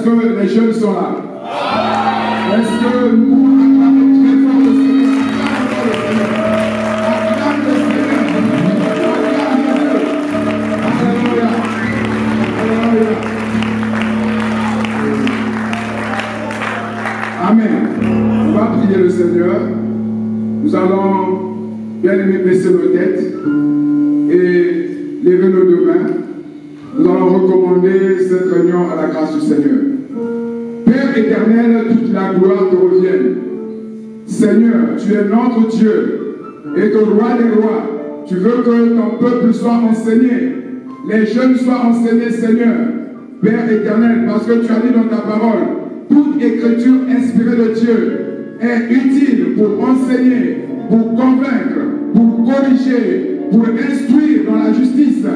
que les jeunes sont là? Est-ce que nous acclamons très fort le Seigneur? Acclame le Seigneur. Acclame le Seigneur. Alléluia. Alléluia. Amen. On va prier le Seigneur. Nous allons bien aimer baisser nos têtes et lever nos deux mains. Nous allons recommander cette réunion à la grâce du Seigneur. Père éternel, toute la gloire te revienne. Seigneur, tu es notre Dieu et que roi des rois, tu veux que ton peuple soit enseigné, les jeunes soient enseignés, Seigneur. Père éternel, parce que tu as dit dans ta parole, toute écriture inspirée de Dieu est utile pour enseigner, pour convaincre, pour corriger, pour instruire dans la justice,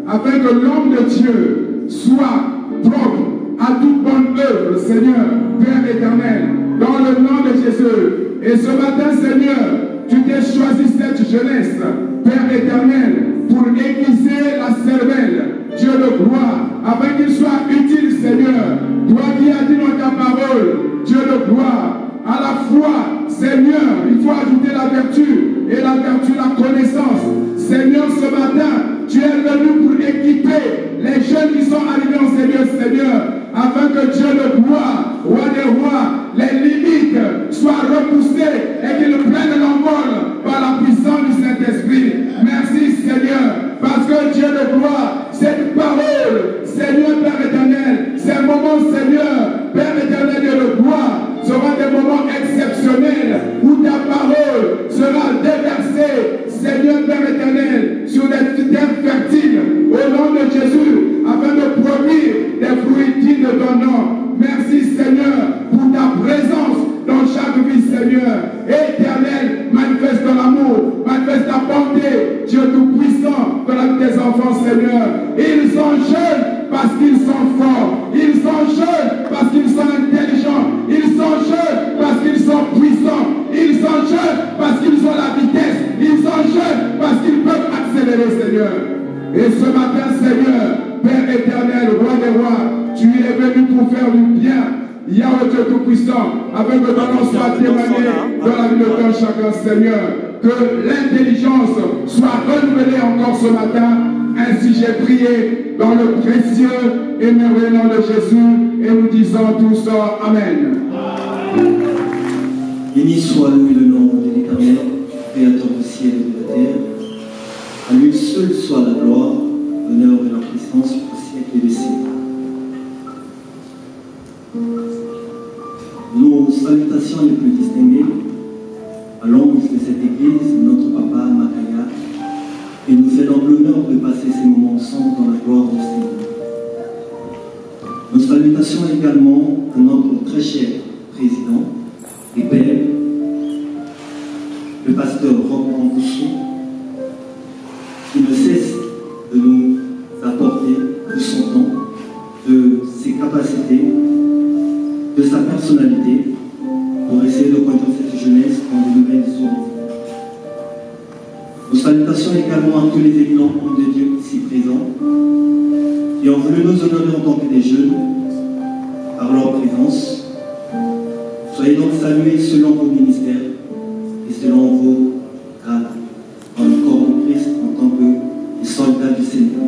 afin que l'homme de Dieu soit propre à toute bonne œuvre, Seigneur, Père éternel, dans le nom de Jésus. Et ce matin, Seigneur, tu t'es choisi cette jeunesse, Père éternel, pour aiguiser la cervelle, Dieu de gloire, afin qu'il soit utile, Seigneur. Toi qui as dit dans ta parole, Dieu de gloire, à la foi, Seigneur, il faut ajouter la vertu, et la vertu, la connaissance. Seigneur, ce matin, tu es venu pour équiper les jeunes qui sont arrivés en Seigneur, Seigneur, afin que Dieu de gloire, roi des rois, les limites soient repoussées et qu'ils prennent l'envol par la puissance du Saint-Esprit. Merci, Seigneur, parce que Dieu de gloire, cette parole, Seigneur, Père éternel, ces moments, Seigneur, Père éternel, Dieu de gloire, seront des moments exceptionnels où ta parole sera déversée, Seigneur, Père éternel, sur des terres fertiles, au nom de Jésus, afin de produire des fruits dignes de ton nom. Merci, Seigneur, pour ta présence dans chaque vie, Seigneur. Éternel, manifeste ton amour, manifeste ta bonté, Dieu tout-puissant, dans la vie des enfants, Seigneur. Ils sont jeunes parce qu'ils sont forts. Ils sont jeunes parce qu'ils sont intelligents. Ils sont jeunes parce qu'ils sont puissants. Ils sont jeunes parce qu'ils ont la vitesse. Ils sont jeunes parce qu'ils peuvent accélérer, Seigneur. Et ce matin, Seigneur, Père éternel, roi des rois, tu es venu pour faire du bien. Yahweh Dieu Tout-Puissant, afin que ton nom soit témoigné dans la vie de ton chacun, Seigneur. Que l'intelligence soit renouvelée encore ce matin. Ainsi j'ai prié dans le précieux et merveilleux nom de Jésus. Et nous disons tous Amen. Béni soit loué le nom de l'Éternel, Créateur du ciel et de la terre. À lui seul soit la gloire, l'honneur et la puissance au siècle des siècles. Nos salutations les plus distinguées à l'ange de cette église, notre papa Makaya, et nous faisons l'honneur de passer ces moments ensemble dans la gloire du Seigneur. Nos salutations également à notre très cher président et père, le pasteur Rob Ramboussou, qui ne cesse de nous apporter de son temps, de ses capacités, de sa personnalité, pour essayer de conduire cette jeunesse dans de nouvelles horizons. Nos salutations également à tous les éminents hommes de Dieu ici présents, qui ont voulu nous honorer en tant que des jeunes par leur présence. Soyez donc salués selon vos ministères et selon vos grades dans le corps de Christ en tant que soldats du Seigneur.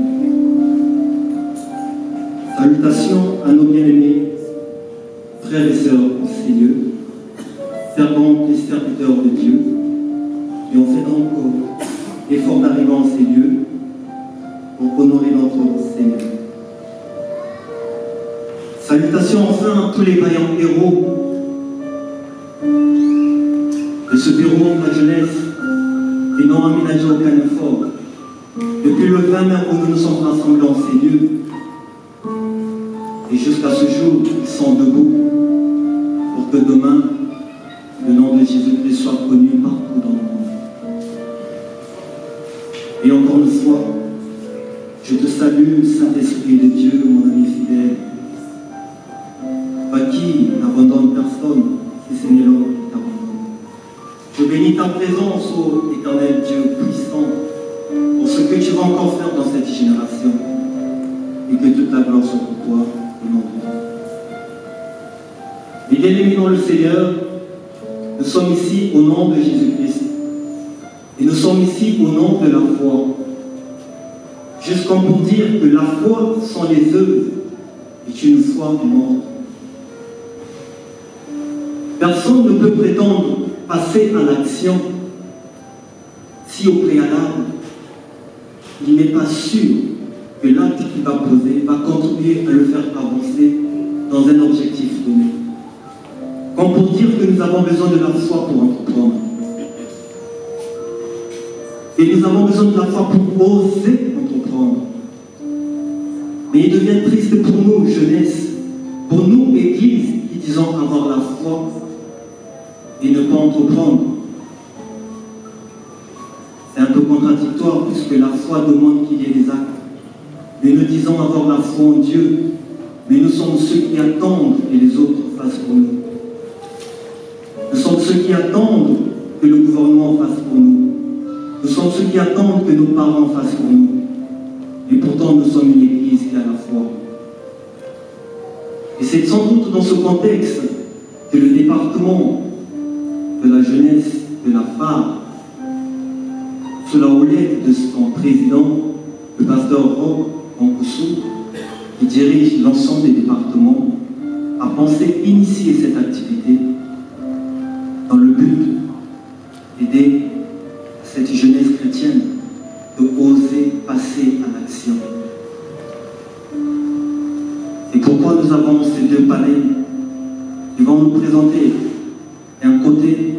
Salutations à nos bien-aimés frères et sœurs du Seigneur, servantes et serviteurs de Dieu, qui ont fait encore l'effort d'arriver en ces lieux pour honorer notre Seigneur. Salutations enfin à tous les vaillants héros de ce bureau de la jeunesse qui n'ont aménagé aucun effort depuis le 20 mai où nous nous sommes rassemblés en ces lieux. Et jusqu'à ce jour, ils sont debout pour que demain, le nom de Jésus-Christ soit connu partout dans le monde. Et encore une fois, je te salue, Saint-Esprit de Dieu, mon ami fidèle, pas qui n'abandonne personne, si ce n'est l'homme qui t'abandonne. Je bénis ta présence, ô éternel Dieu puissant, pour ce que tu vas encore faire dans cette génération, et que toute la gloire soit pour toi, au nom de Dieu. Bien-aimés dans le Seigneur, nous sommes ici au nom de Jésus-Christ. Et nous sommes ici au nom de la foi. Juste comme pour dire que la foi sans les œuvres est une foi morte. Personne ne peut prétendre passer à l'action si au préalable, il n'est pas sûr que l'acte qu'il va poser va contribuer à le faire avancer dans un objectif donné. Comme pour dire que nous avons besoin de la foi pour entreprendre. Et nous avons besoin de la foi pour oser entreprendre. Mais il devient triste pour nous, jeunesse, pour nous, Église, qui disons avoir la foi et ne pas entreprendre. C'est un peu contradictoire puisque la foi demande qu'il y ait des actes. Mais nous disons avoir la foi en Dieu, mais nous sommes ceux qui attendent que les autres fassent pour nous. Nous sommes ceux qui attendent que le gouvernement fasse pour nous. Nous sommes ceux qui attendent que nos parents fassent pour nous. Et pourtant, nous sommes une Église qui a la foi. Et c'est sans doute dans ce contexte que le département de la jeunesse, de la femme, sous la houlette de son président, le pasteur Rob Onkoussou, qui dirige l'ensemble des départements, a pensé initier cette activité dans le but d'aider cette jeunesse chrétienne de oser passer à l'action. Et pourquoi nous avons ces deux panels qui vont nous présenter d'un côté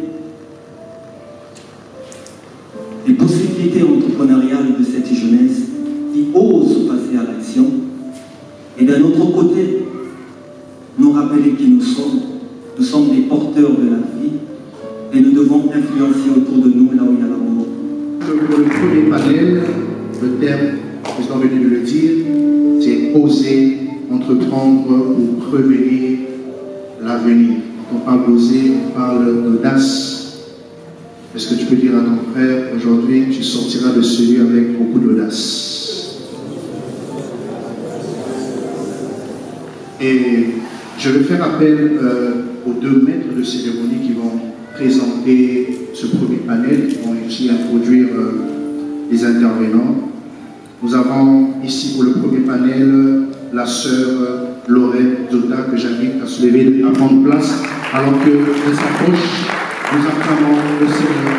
les possibilités entrepreneuriales de cette jeunesse qui ose passer à l'action, et d'un autre côté nous rappeler qui nous sommes. Nous sommes des porteurs de la vie et nous devons influencer autour de nous là où il y a l'amour. Pour le premier panel, le thème, le président venu de le dire, c'est oser entreprendre ou prévenir l'avenir. Quand on parle d'oser, on parle d'audace. Est-ce que tu peux dire à ton frère, aujourd'hui, tu sortiras de celui avec beaucoup d'audace? Et je vais faire appel aux deux maîtres de cérémonie qui vont présenter ce premier panel, qui vont aussi introduire les intervenants. Nous avons ici pour le premier panel la sœur Lorraine Zoda, que j'invite à se lever, à prendre place, alors qu'elle s'approche. Nous acclamons le Seigneur.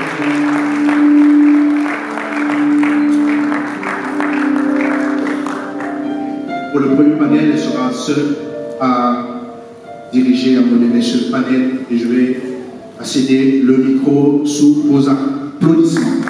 Pour le premier panel, elle sera seule à diriger, à modérer ce panel, et je vais céder le micro sous vos applaudissements.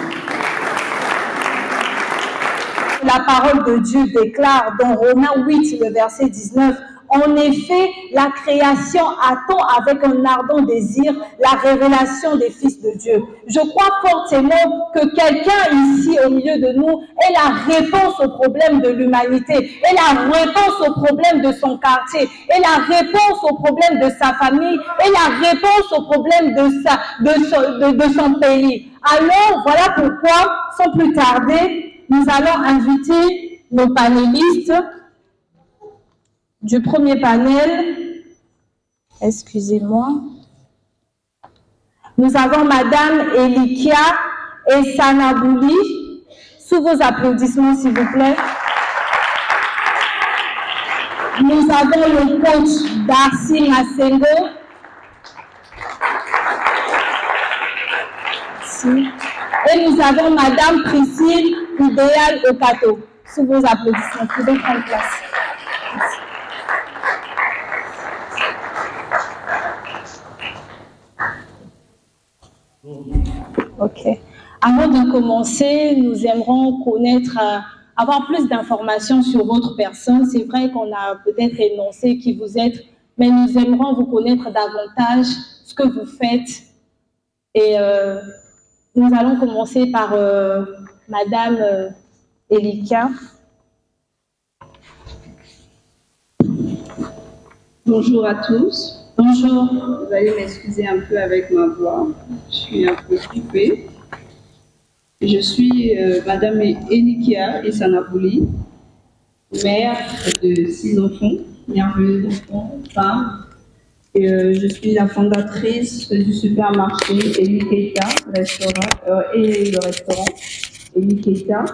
La parole de Dieu déclare dans Romains 8, le verset 19, « En effet, la création attend avec un ardent désir la révélation des fils de Dieu. » Je crois fortement que quelqu'un ici au milieu de nous ait la réponse au problème de l'humanité, ait la réponse au problème de son quartier, ait la réponse au problème de sa famille, ait la réponse au problème de son pays. Alors, voilà pourquoi, sans plus tarder, nous allons inviter nos panélistes du premier panel. Excusez-moi. Nous avons Madame Elikia Essanabouli. Sous vos applaudissements, s'il vous plaît. Nous avons le coach Darcy Masengo. Merci. Et nous avons Madame Priscille Idéal Okato. Sous vos applaudissements, vous pouvez prendre place. Merci. Ok. Avant de commencer, nous aimerons connaître, avoir plus d'informations sur votre personne. C'est vrai qu'on a peut-être énoncé qui vous êtes, mais nous aimerons vous connaître davantage, ce que vous faites. Et nous allons commencer par Madame Elikia. Bonjour à tous. Bonjour. Vous allez m'excuser un peu avec ma voix. Je suis un peu grippée. Je suis Madame Elikia Essanabouli, mère de 6 enfants, merveilleux enfants, femmes Et je suis la fondatrice du supermarché Eli Keita et le restaurant Eli Keita.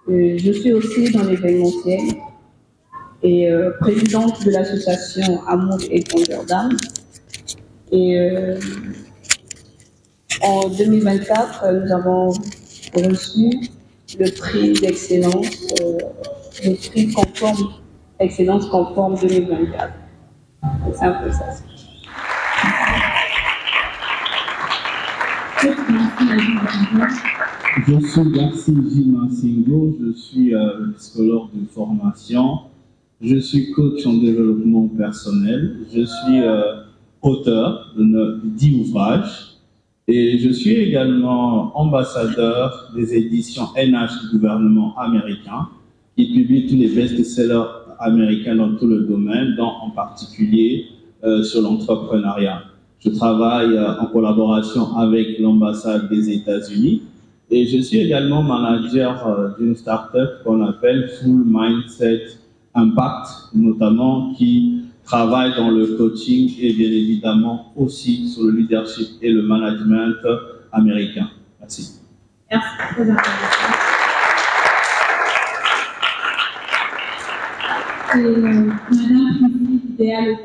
Je suis aussi dans l'événementiel et présidente de l'association Amour et Grandeur d'âme. Et en 2024, nous avons reçu le prix d'excellence, le prix conforme, excellence conforme 2024. C'est un peu ça. Je suis Garci Jimasingo, je suis psychologue de formation, je suis coach en développement personnel, je suis auteur de 10 ouvrages et je suis également ambassadeur des éditions NH du gouvernement américain qui publie tous les best-sellers américains dans tout le domaine, dont en particulier sur l'entrepreneuriat. Je travaille en collaboration avec l'ambassade des États-Unis et je suis également manager d'une start-up qu'on appelle Full Mindset Impact, notamment qui travaille dans le coaching et bien évidemment aussi sur le leadership et le management américain. Merci. Merci pour vos interventions. Madame Priscille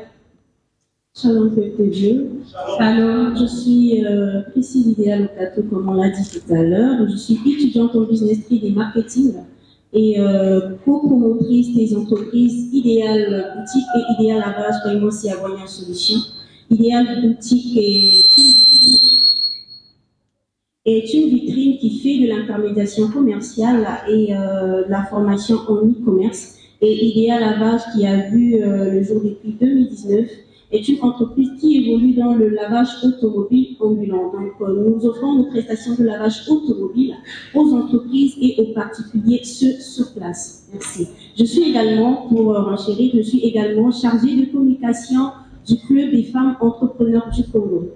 Shalom Dieu. Alors, je suis Priscille Locato, comme on l'a dit tout à l'heure. Je suis étudiante en business trade et marketing et co-promotrice des entreprises Idéal Boutique et Idéal Lavage, vraiment aussi à Voyant Solutions. Idéal Boutique est une vitrine qui fait de l'intermédiation commerciale et la formation en e-commerce. Et Idéal Lavage, qui a vu le jour depuis 2019, est une entreprise qui évolue dans le lavage automobile ambulant. Donc, nous offrons nos prestations de lavage automobile aux entreprises et aux particuliers sur place. Merci. Je suis également, pour renchérir, je suis également chargée de communication du Club des femmes entrepreneurs du Congo.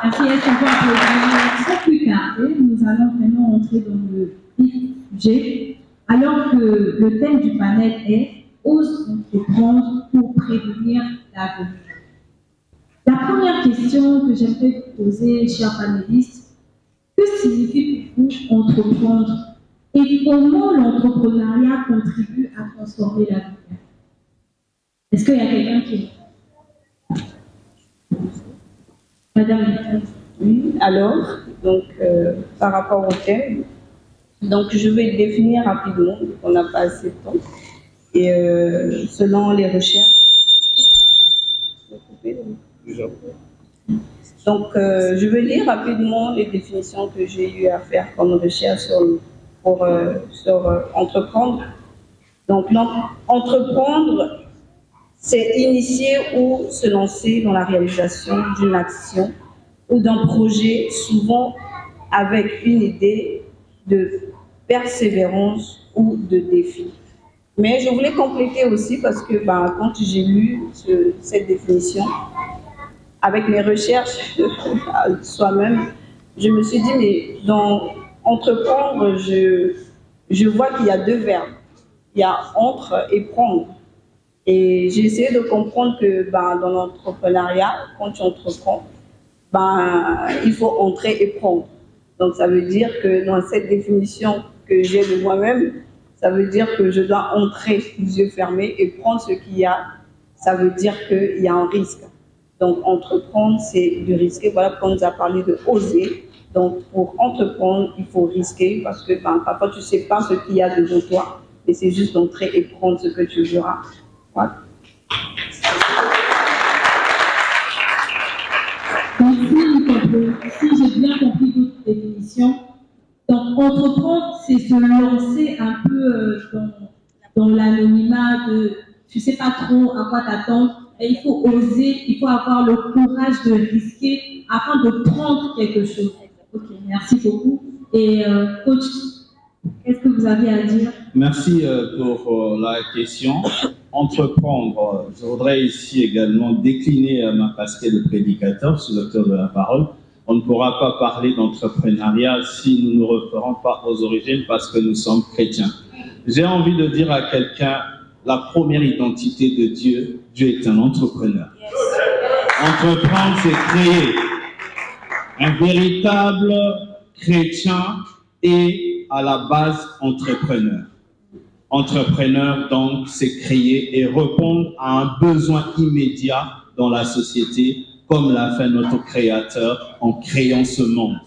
Merci, est-ce qu'on peut applaudir? Sans plus tarder, nous allons vraiment entrer dans le vif du sujet, alors que le thème du panel est « Ose entreprendre pour prévenir l'avenir ». La première question que j'aimerais vous poser, chers panélistes, que signifie pour vous entreprendre et comment l'entrepreneuriat contribue à transformer l'avenir? Est-ce qu'il y a quelqu'un qui... Madame. Oui, alors, donc, par rapport au thème, donc je vais le définir rapidement, on n'a pas assez de temps. Et selon les recherches, donc je vais lire rapidement les définitions que j'ai eu à faire comme recherche sur entreprendre. Donc, entreprendre, c'est initier ou se lancer dans la réalisation d'une action ou d'un projet, souvent avec une idée de persévérance ou de défi. Mais je voulais compléter aussi parce que quand j'ai lu cette définition, avec mes recherches soi-même, je me suis dit, mais dans entreprendre, je vois qu'il y a deux verbes. Il y a entre et prendre. Et j'ai essayé de comprendre que dans l'entrepreneuriat, quand tu entreprends, il faut entrer et prendre. Donc ça veut dire que dans cette définition que j'ai de moi-même, ça veut dire que je dois entrer les yeux fermés et prendre ce qu'il y a. Ça veut dire qu'il y a un risque. Donc entreprendre, c'est de risquer. Voilà pourquoi on nous a parlé de oser. Donc pour entreprendre, il faut risquer parce que parfois tu ne sais pas ce qu'il y a devant toi. Et c'est juste d'entrer et prendre ce que tu verras. Voilà. Si j'ai bien compris votre définition, donc entreprendre, c'est se lancer un peu dans l'anonymat de tu ne sais pas trop à quoi t'attendre. Et il faut oser, il faut avoir le courage de risquer afin de prendre quelque chose. Ok, merci beaucoup. Et coach, qu'est-ce que vous avez à dire? Merci pour la question. Entreprendre, je voudrais ici également décliner ma casquette de prédicateur, je suis docteur de la parole. On ne pourra pas parler d'entrepreneuriat si nous ne nous référons pas aux origines parce que nous sommes chrétiens. J'ai envie de dire à quelqu'un, la première identité de Dieu Dieu est un entrepreneur. Entreprendre, c'est créer. Un véritable chrétien est à la base entrepreneur. Entrepreneur, donc, c'est créer et répondre à un besoin immédiat dans la société, comme l'a fait notre Créateur en créant ce monde.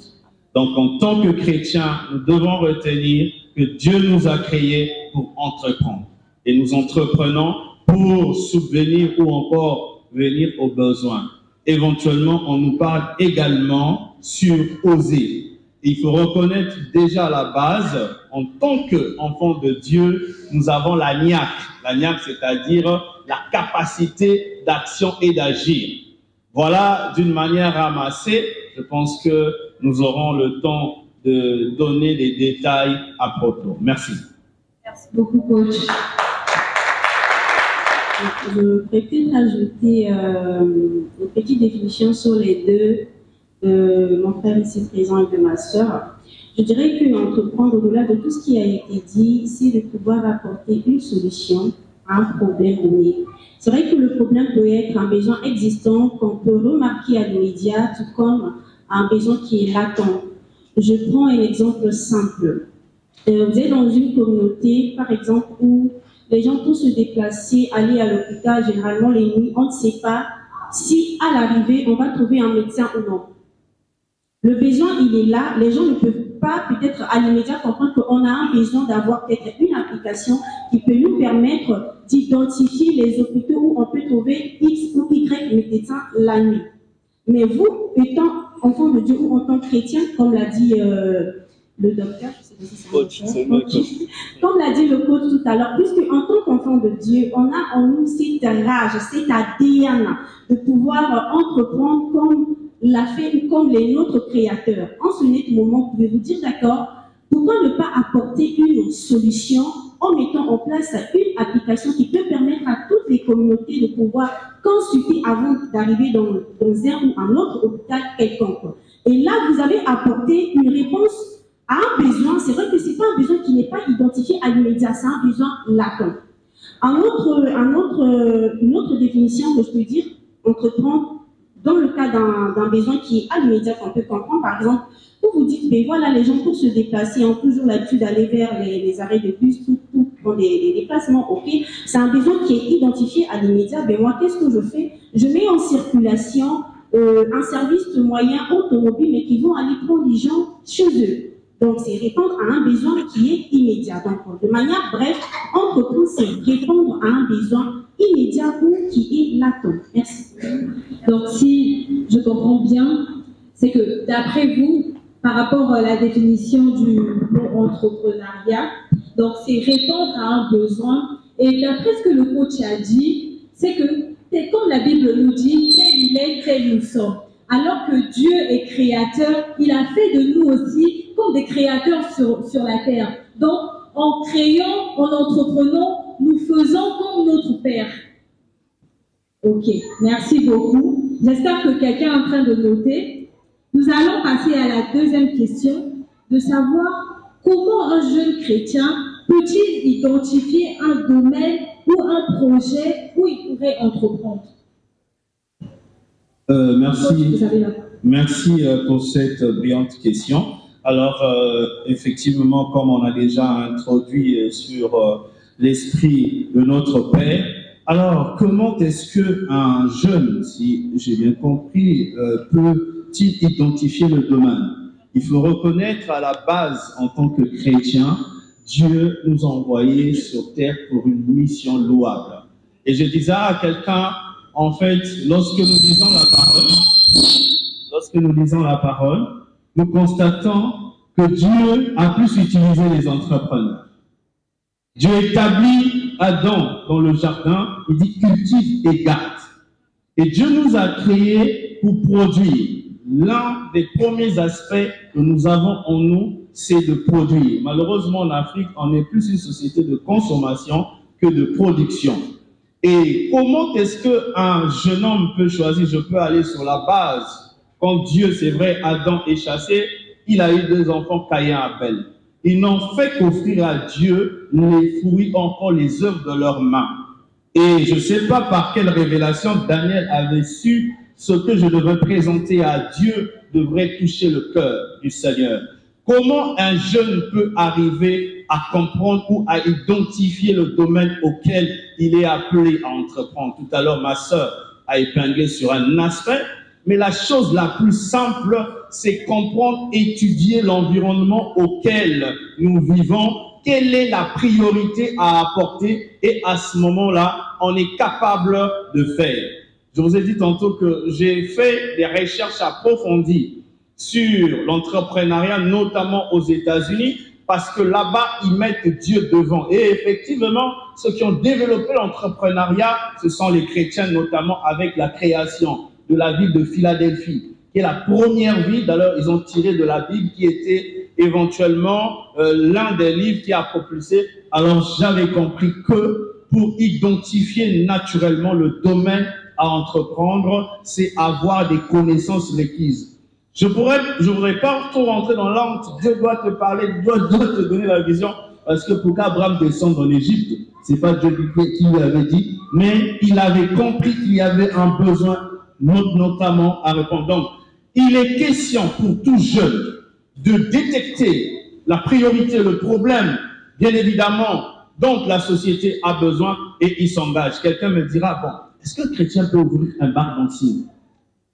Donc, en tant que chrétiens, nous devons retenir que Dieu nous a créés pour entreprendre. Et nous entreprenons pour subvenir ou encore venir aux besoins. Éventuellement, on nous parle également sur oser. Il faut reconnaître déjà à la base, en tant qu'enfant de Dieu, nous avons la niaque. La niaque, c'est-à-dire la capacité d'action et d'agir. Voilà, d'une manière ramassée, je pense que nous aurons le temps de donner des détails à propos. Merci. Merci beaucoup, coach. Je préfère ajouter une petite définition sur les deux, mon frère ici présent et de ma sœur. Je dirais qu'entreprendre, au-delà de tout ce qui a été dit, c'est de pouvoir apporter une solution à un problème donné. C'est vrai que le problème peut être un besoin existant qu'on peut remarquer à l'immédiat, tout comme un besoin qui est latent. Je prends un exemple simple. Vous êtes dans une communauté, par exemple, où les gens peuvent se déplacer, aller à l'hôpital, généralement les nuits, on ne sait pas si à l'arrivée, on va trouver un médecin ou non. Le besoin, il est là. Les gens ne peuvent pas, peut-être à l'immédiat, comprendre qu'on a un besoin d'avoir peut-être une application qui peut nous permettre d'identifier les hôpitaux où on peut trouver X ou Y médecin la nuit. Mais vous, étant enfant de Dieu ou en tant que chrétien, comme l'a dit le docteur, je sais pas si c'est un coach, comme l'a dit le coach tout à l'heure, puisque en tant qu'enfant de Dieu, on a en nous cette rage, cet ADN de pouvoir entreprendre comme l'a fait comme les nôtres créateurs. En ce net moment, vous pouvez vous dire d'accord, pourquoi ne pas apporter une solution en mettant en place une application qui peut permettre à toutes les communautés de pouvoir consulter avant d'arriver dans un ou un autre hôpital quelconque. Et là, vous avez apporté une réponse à un besoin. C'est vrai que ce n'est pas un besoin qui n'est pas identifié à l'immédiat, c'est un besoin latent. Une autre définition que je peux dire, entreprendre dans le cas d'un besoin qui est à l'immédiat qu'on peut comprendre, par exemple, où vous dites, mais voilà, les gens pour se déplacer ont toujours l'habitude d'aller vers les arrêts de bus, tout pour des déplacements, ok. C'est un besoin qui est identifié à l'immédiat. Ben moi, qu'est-ce que je fais? Je mets en circulation un service moyen automobile, mais qui vont aller prendre les gens chez eux. Donc, c'est répondre à un besoin qui est immédiat. Donc, de manière bref, entreprendre, c'est répondre à un besoin immédiat ou qui est latent. Merci. Donc, si je comprends bien, c'est que d'après vous, par rapport à la définition du mot entrepreneuriat, donc c'est répondre à un besoin. Et d'après ce que le coach a dit, c'est que c'est comme la Bible nous dit, tel il est, tel nous sommes. Alors que Dieu est créateur, il a fait de nous aussi comme des créateurs sur la terre. Donc, en créant, en entreprenant, nous faisons comme notre Père. Ok, merci beaucoup. J'espère que quelqu'un est en train de noter. Nous allons passer à la deuxième question, de savoir comment un jeune chrétien peut-il identifier un domaine ou un projet où il pourrait entreprendre. Merci pour cette brillante question. Alors, effectivement, comme on a déjà introduit sur l'esprit de notre Père, alors comment est-ce qu'un jeune, si j'ai bien compris, peut-il identifier le domaine? Il faut reconnaître à la base, en tant que chrétien, Dieu nous a envoyés sur terre pour une mission louable. Et je disais à quelqu'un, en fait, lorsque nous lisons la parole, nous constatons que Dieu a plus utilisé les entrepreneurs. Dieu établit Adam dans le jardin, il dit cultive et garde. Et Dieu nous a créés pour produire. L'un des premiers aspects que nous avons en nous, c'est de produire. Malheureusement, en Afrique, on est plus une société de consommation que de production. Et comment est-ce qu'un jeune homme peut choisir? Je peux aller sur la base. Quand Dieu, c'est vrai, Adam est chassé, il a eu 2 enfants, Caïn et Abel. Ils n'ont fait qu'offrir à Dieu les fruits, encore les œuvres de leurs mains. Et je ne sais pas par quelle révélation Daniel avait su ce que je devais présenter à Dieu devrait toucher le cœur du Seigneur. Comment un jeune peut arriver à comprendre ou à identifier le domaine auquel il est appelé à entreprendre? Tout à l'heure, ma sœur a épinglé sur un aspect, mais la chose la plus simple, c'est comprendre, étudier l'environnement auquel nous vivons, quelle est la priorité à apporter, et à ce moment-là, on est capable de faire. Je vous ai dit tantôt que j'ai fait des recherches approfondies sur l'entrepreneuriat, notamment aux États-Unis, parce que là-bas, ils mettent Dieu devant. Et effectivement, ceux qui ont développé l'entrepreneuriat, ce sont les chrétiens, notamment avec la création de la ville de Philadelphie, qui est la première ville, d'ailleurs, ils ont tiré de la Bible, qui était éventuellement l'un des livres qui a propulsé. Alors, j'avais compris que pour identifier naturellement le domaine à entreprendre, c'est avoir des connaissances requises. Je voudrais pas trop rentrer dans l'angle. Dieu doit te parler, Dieu doit te donner la vision, parce que pour qu'Abraham descende en Égypte, c'est pas Dieu qui lui avait dit, mais il avait compris qu'il y avait un besoin, notamment à répondre. Donc, il est question pour tout jeune de détecter la priorité, le problème, bien évidemment, dont la société a besoin, et il s'engage. Quelqu'un me dira, bon, est-ce qu'un chrétien peut ouvrir un bar d'enseigne?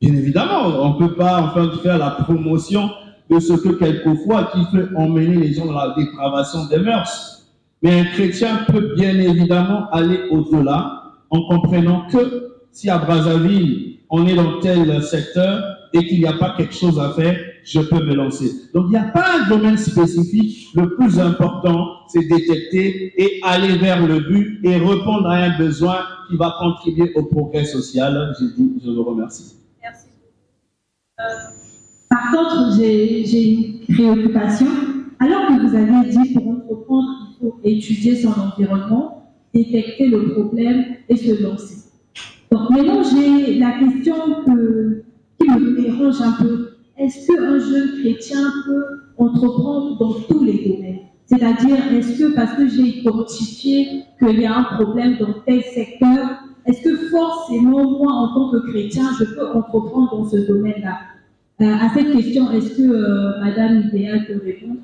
Bien évidemment, on ne peut pas enfin faire la promotion de ce que quelquefois qui fait emmener les gens dans la dépravation des mœurs. Mais un chrétien peut bien évidemment aller au-delà en comprenant que si à Brazzaville, on est dans tel secteur et qu'il n'y a pas quelque chose à faire, je peux me lancer. Donc, il n'y a pas un domaine spécifique. Le plus important, c'est détecter et aller vers le but et répondre à un besoin qui va contribuer au progrès social. J'ai dit, je vous remercie. Merci. Par contre, j'ai une préoccupation. Alors que vous avez dit pour entreprendre, il faut étudier son environnement, détecter le problème et se lancer. Donc maintenant, j'ai la question qui me dérange un peu. Est-ce qu'un jeune chrétien peut entreprendre dans tous les domaines? C'est-à-dire, est-ce que parce que j'ai identifié qu'il y a un problème dans tel secteur, est-ce que forcément, moi, en tant que chrétien, je peux entreprendre dans ce domaine-là? À cette question, est-ce que Madame Idéal peut répondre?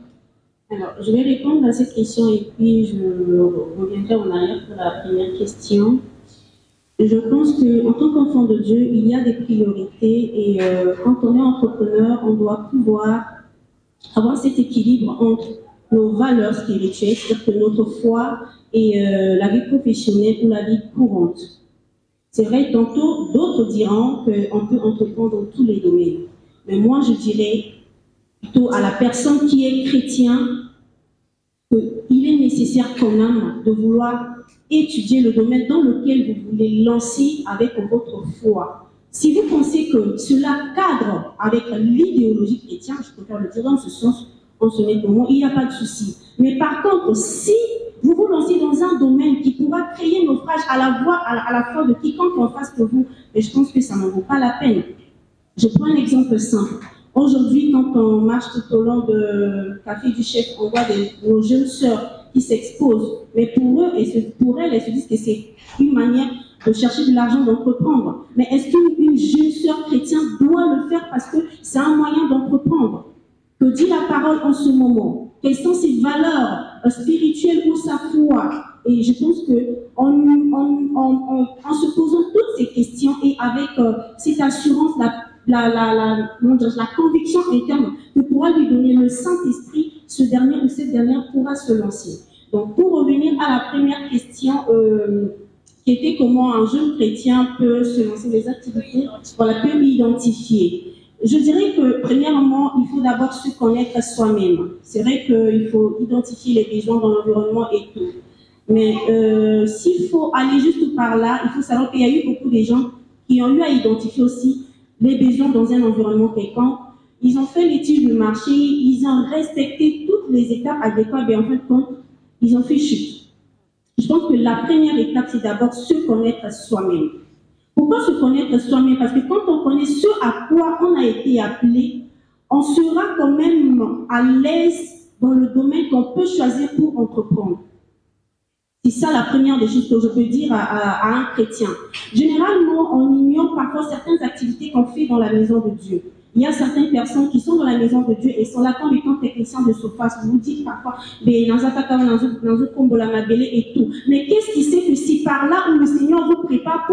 Alors, je vais répondre à cette question et puis je reviendrai en arrière pour la première question. Je pense qu'en tant qu'enfant de Dieu, il y a des priorités et quand on est entrepreneur, on doit pouvoir avoir cet équilibre entre nos valeurs spirituelles, c'est-à-dire que notre foi et la vie professionnelle ou la vie courante. C'est vrai, tantôt, d'autres diront qu'on peut entreprendre dans tous les domaines. Mais moi, je dirais plutôt à la personne qui est chrétien qu'il est nécessaire quand même de vouloir étudier le domaine dans lequel vous voulez lancer avec votre foi. Si vous pensez que cela cadre avec l'idéologie chrétienne, je préfère le dire dans ce sens, en ce moment, il n'y a pas de souci. Mais par contre, si vous vous lancez dans un domaine qui pourra créer naufrage à la foi de quiconque en face de vous, et je pense que ça n'en vaut pas la peine. Je prends un exemple simple. Aujourd'hui, quand on marche tout au long de Café du Chef, on voit nos jeunes sœurs qui s'exposent. Mais pour eux et pour elles, elles se disent que c'est une manière de chercher de l'argent, d'entreprendre. Mais est-ce qu'une jeune sœur chrétienne doit le faire parce que c'est un moyen d'entreprendre? Que dit la parole en ce moment? Quelles sont ses valeurs spirituelles ou sa foi? Et je pense qu'en se posant toutes ces questions et avec cette assurance, la conviction interne que pourra lui donner le Saint-Esprit, ce dernier ou cette dernière pourra se lancer. Donc, pour revenir à la première question, qui était comment un jeune chrétien peut se lancer des activités, voilà, peut l'identifier. Je dirais que, premièrement, il faut d'abord se connaître soi-même. C'est vrai qu'il faut identifier les besoins dans l'environnement et tout. Mais s'il faut aller juste par là, il faut savoir qu'il y a eu beaucoup de gens qui ont eu à identifier aussi les besoins dans un environnement quelconque. Ils ont fait l'étude de marché, ils ont respecté toutes les étapes adéquates, et en fin de compte, ils ont fait chute. Je pense que la première étape, c'est d'abord se connaître soi-même. Pourquoi se connaître soi-même? Parce que quand on connaît ce à quoi on a été appelé, on sera quand même à l'aise dans le domaine qu'on peut choisir pour entreprendre. C'est ça la première des choses que je peux dire à un chrétien. Généralement, on ignore parfois certaines activités qu'on fait dans la maison de Dieu. Il y a certaines personnes qui sont dans la maison de Dieu et sont là comme étant techniciens de surface. Vous vous dites parfois, et tout. Mais qu'est-ce qui sait que c'est par là où le Seigneur vous prépare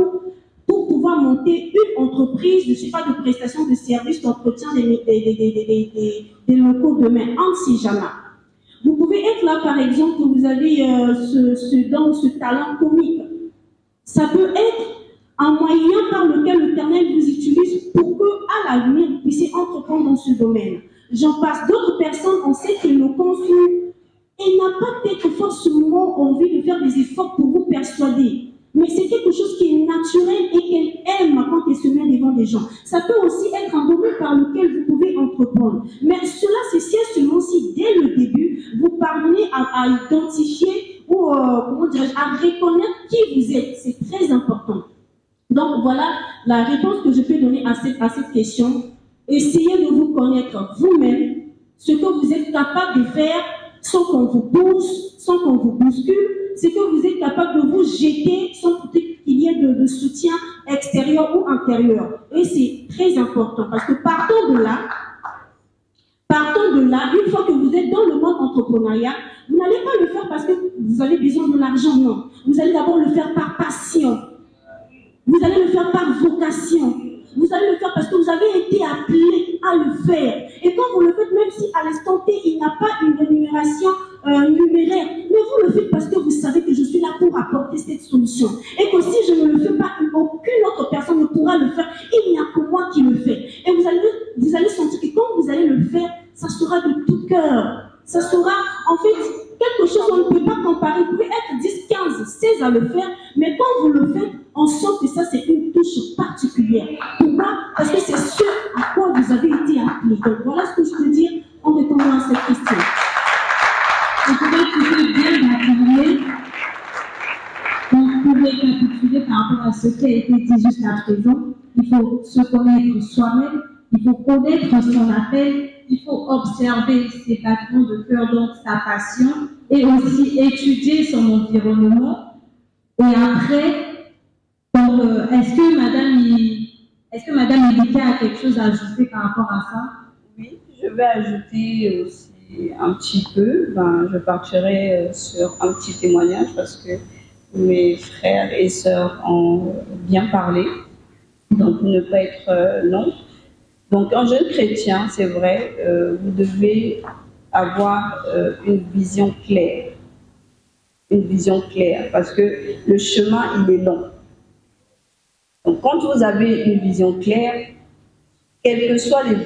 pour pouvoir monter une entreprise, je ne sais pas, de prestation de services, d'entretien des locaux demain, on ne sait jamais. Vous pouvez être là, par exemple, que vous avez ce don, ce talent comique. Ça peut être un moyen par lequel l'Éternel vous utilise pour que, à l'avenir, vous puissiez entreprendre dans ce domaine. J'en passe. D'autres personnes, on sait qu'elles le confient. Elle n'a pas peut-être forcément envie de faire des efforts pour vous persuader. Mais c'est quelque chose qui est naturel et qu'elle aime quand elle se met devant des gens. Ça peut aussi être un domaine par lequel vous pouvez entreprendre. Mais cela, c'est seulement si, dès le début, vous parvenez à identifier ou, comment dirais-je, à reconnaître qui vous êtes. C'est très important. Donc, voilà la réponse que je peux donner à cette question. Essayez de vous connaître vous-même, ce que vous êtes capable de faire sans qu'on vous pousse, sans qu'on vous bouscule, c'est que vous êtes capable de vous jeter sans qu'il y ait de soutien extérieur ou intérieur. Et c'est très important parce que partant de là, une fois que vous êtes dans le monde entrepreneuriat, vous n'allez pas le faire parce que vous avez besoin de l'argent, non. Vous allez d'abord le faire par passion. Vous allez le faire par vocation. Vous allez le faire parce que vous avez été appelé à le faire. Et quand vous le faites, même si à l'instant T, il n'y a pas une rémunération numéraire, mais vous le faites parce que vous savez que je suis là pour apporter cette solution. Et que si je ne le fais pas, aucune autre personne ne pourra le faire. Il n'y a que moi qui le fais. Et vous allez sentir que quand vous allez le faire, ça sera de tout cœur. Ça sera, en fait, quelque chose qu'on ne peut pas comparer. Vous pouvez être 10, 15, 16 à le faire, mais quand vous le faites, on sent que ça, c'est une touche particulière. Pourquoi? Parce que c'est ce à quoi vous avez été appelé. Donc, voilà ce que je peux dire en répondant à cette question. Et peut-être bien affirmer, donc pour récapituler par rapport à ce qui a été dit jusqu'à présent, il faut se connaître soi-même, il faut connaître son appel, il faut observer ses battements de cœur, donc sa passion, et aussi étudier son environnement. Et après, donc, est-ce que Madame Elika a quelque chose à ajouter par rapport à ça? Oui, je vais ajouter aussi un petit peu. Je partirai sur un petit témoignage parce que mes frères et sœurs ont bien parlé. Donc, ne pas être non. Donc, un jeune chrétien, c'est vrai, vous devez avoir une vision claire. Une vision claire, parce que le chemin, il est long. Donc, quand vous avez une vision claire, quelles que soient les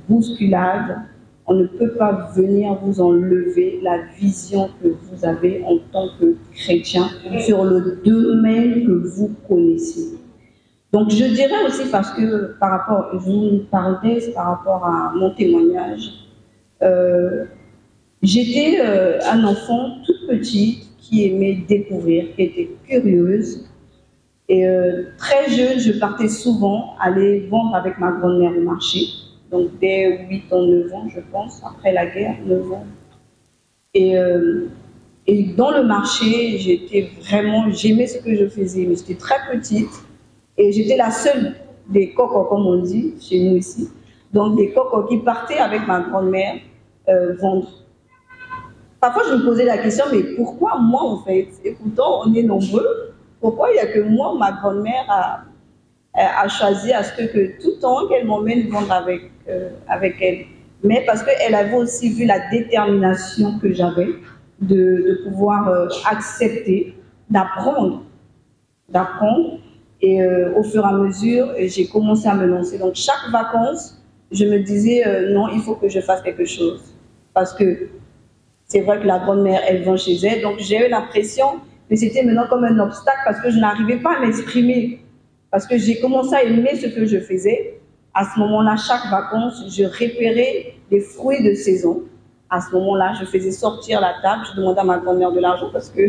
bousculades, on ne peut pas venir vous enlever la vision que vous avez en tant que chrétien sur le domaine que vous connaissez. Donc, je dirais aussi, parce que par rapport, je vous parlais par rapport à mon témoignage, j'étais un enfant toute petite qui aimait découvrir, qui était curieuse. Et très jeune, je partais souvent aller vendre avec ma grand-mère au marché. Donc, dès 8 ans, 9 ans, je pense, après la guerre, 9 ans. Et dans le marché, j'aimais ce que je faisais, mais j'étais très petite. Et j'étais la seule des cocos, comme on dit, chez nous ici. Donc, des cocos qui partaient avec ma grand-mère vendre. Parfois, je me posais la question, mais pourquoi moi, en fait? Et pourtant, on est nombreux. Pourquoi il n'y a que moi, ma grand-mère a choisi à ce que tout le temps qu'elle m'emmène vendre avec elle. Mais parce qu'elle avait aussi vu la détermination que j'avais de pouvoir accepter, d'apprendre. Et au fur et à mesure, j'ai commencé à me lancer. Donc, chaque vacances, je me disais, non, il faut que je fasse quelque chose. Parce que c'est vrai que la grand-mère, elle vend chez elle. Donc, j'ai eu l'impression que c'était maintenant comme un obstacle parce que je n'arrivais pas à m'exprimer. Parce que j'ai commencé à aimer ce que je faisais. À ce moment-là, chaque vacances, je repérais les fruits de saison. À ce moment-là, je faisais sortir la table. Je demandais à ma grand-mère de l'argent parce que...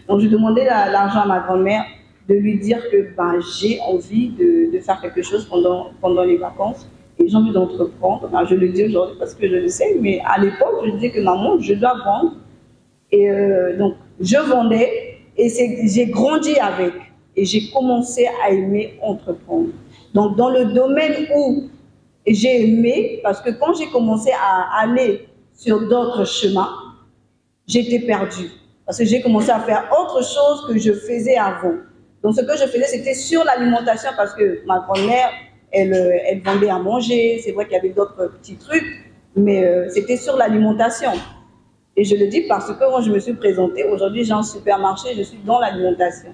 Donc, je demandais l'argent à ma grand-mère de lui dire que j'ai envie de faire quelque chose pendant les vacances. Et j'ai envie d'entreprendre. Je le dis aujourd'hui parce que je le sais, mais à l'époque, je disais que maman, je dois vendre. Et donc, je vendais Et j'ai grandi avec. Et j'ai commencé à aimer entreprendre. Donc, dans le domaine où j'ai aimé, parce que quand j'ai commencé à aller sur d'autres chemins, j'étais perdue. Parce que j'ai commencé à faire autre chose que je faisais avant. Donc, ce que je faisais, c'était sur l'alimentation, parce que ma grand-mère, elle vendait à manger. C'est vrai qu'il y avait d'autres petits trucs, mais c'était sur l'alimentation. Et je le dis parce que quand je me suis présentée, aujourd'hui, j'ai un supermarché, je suis dans l'alimentation.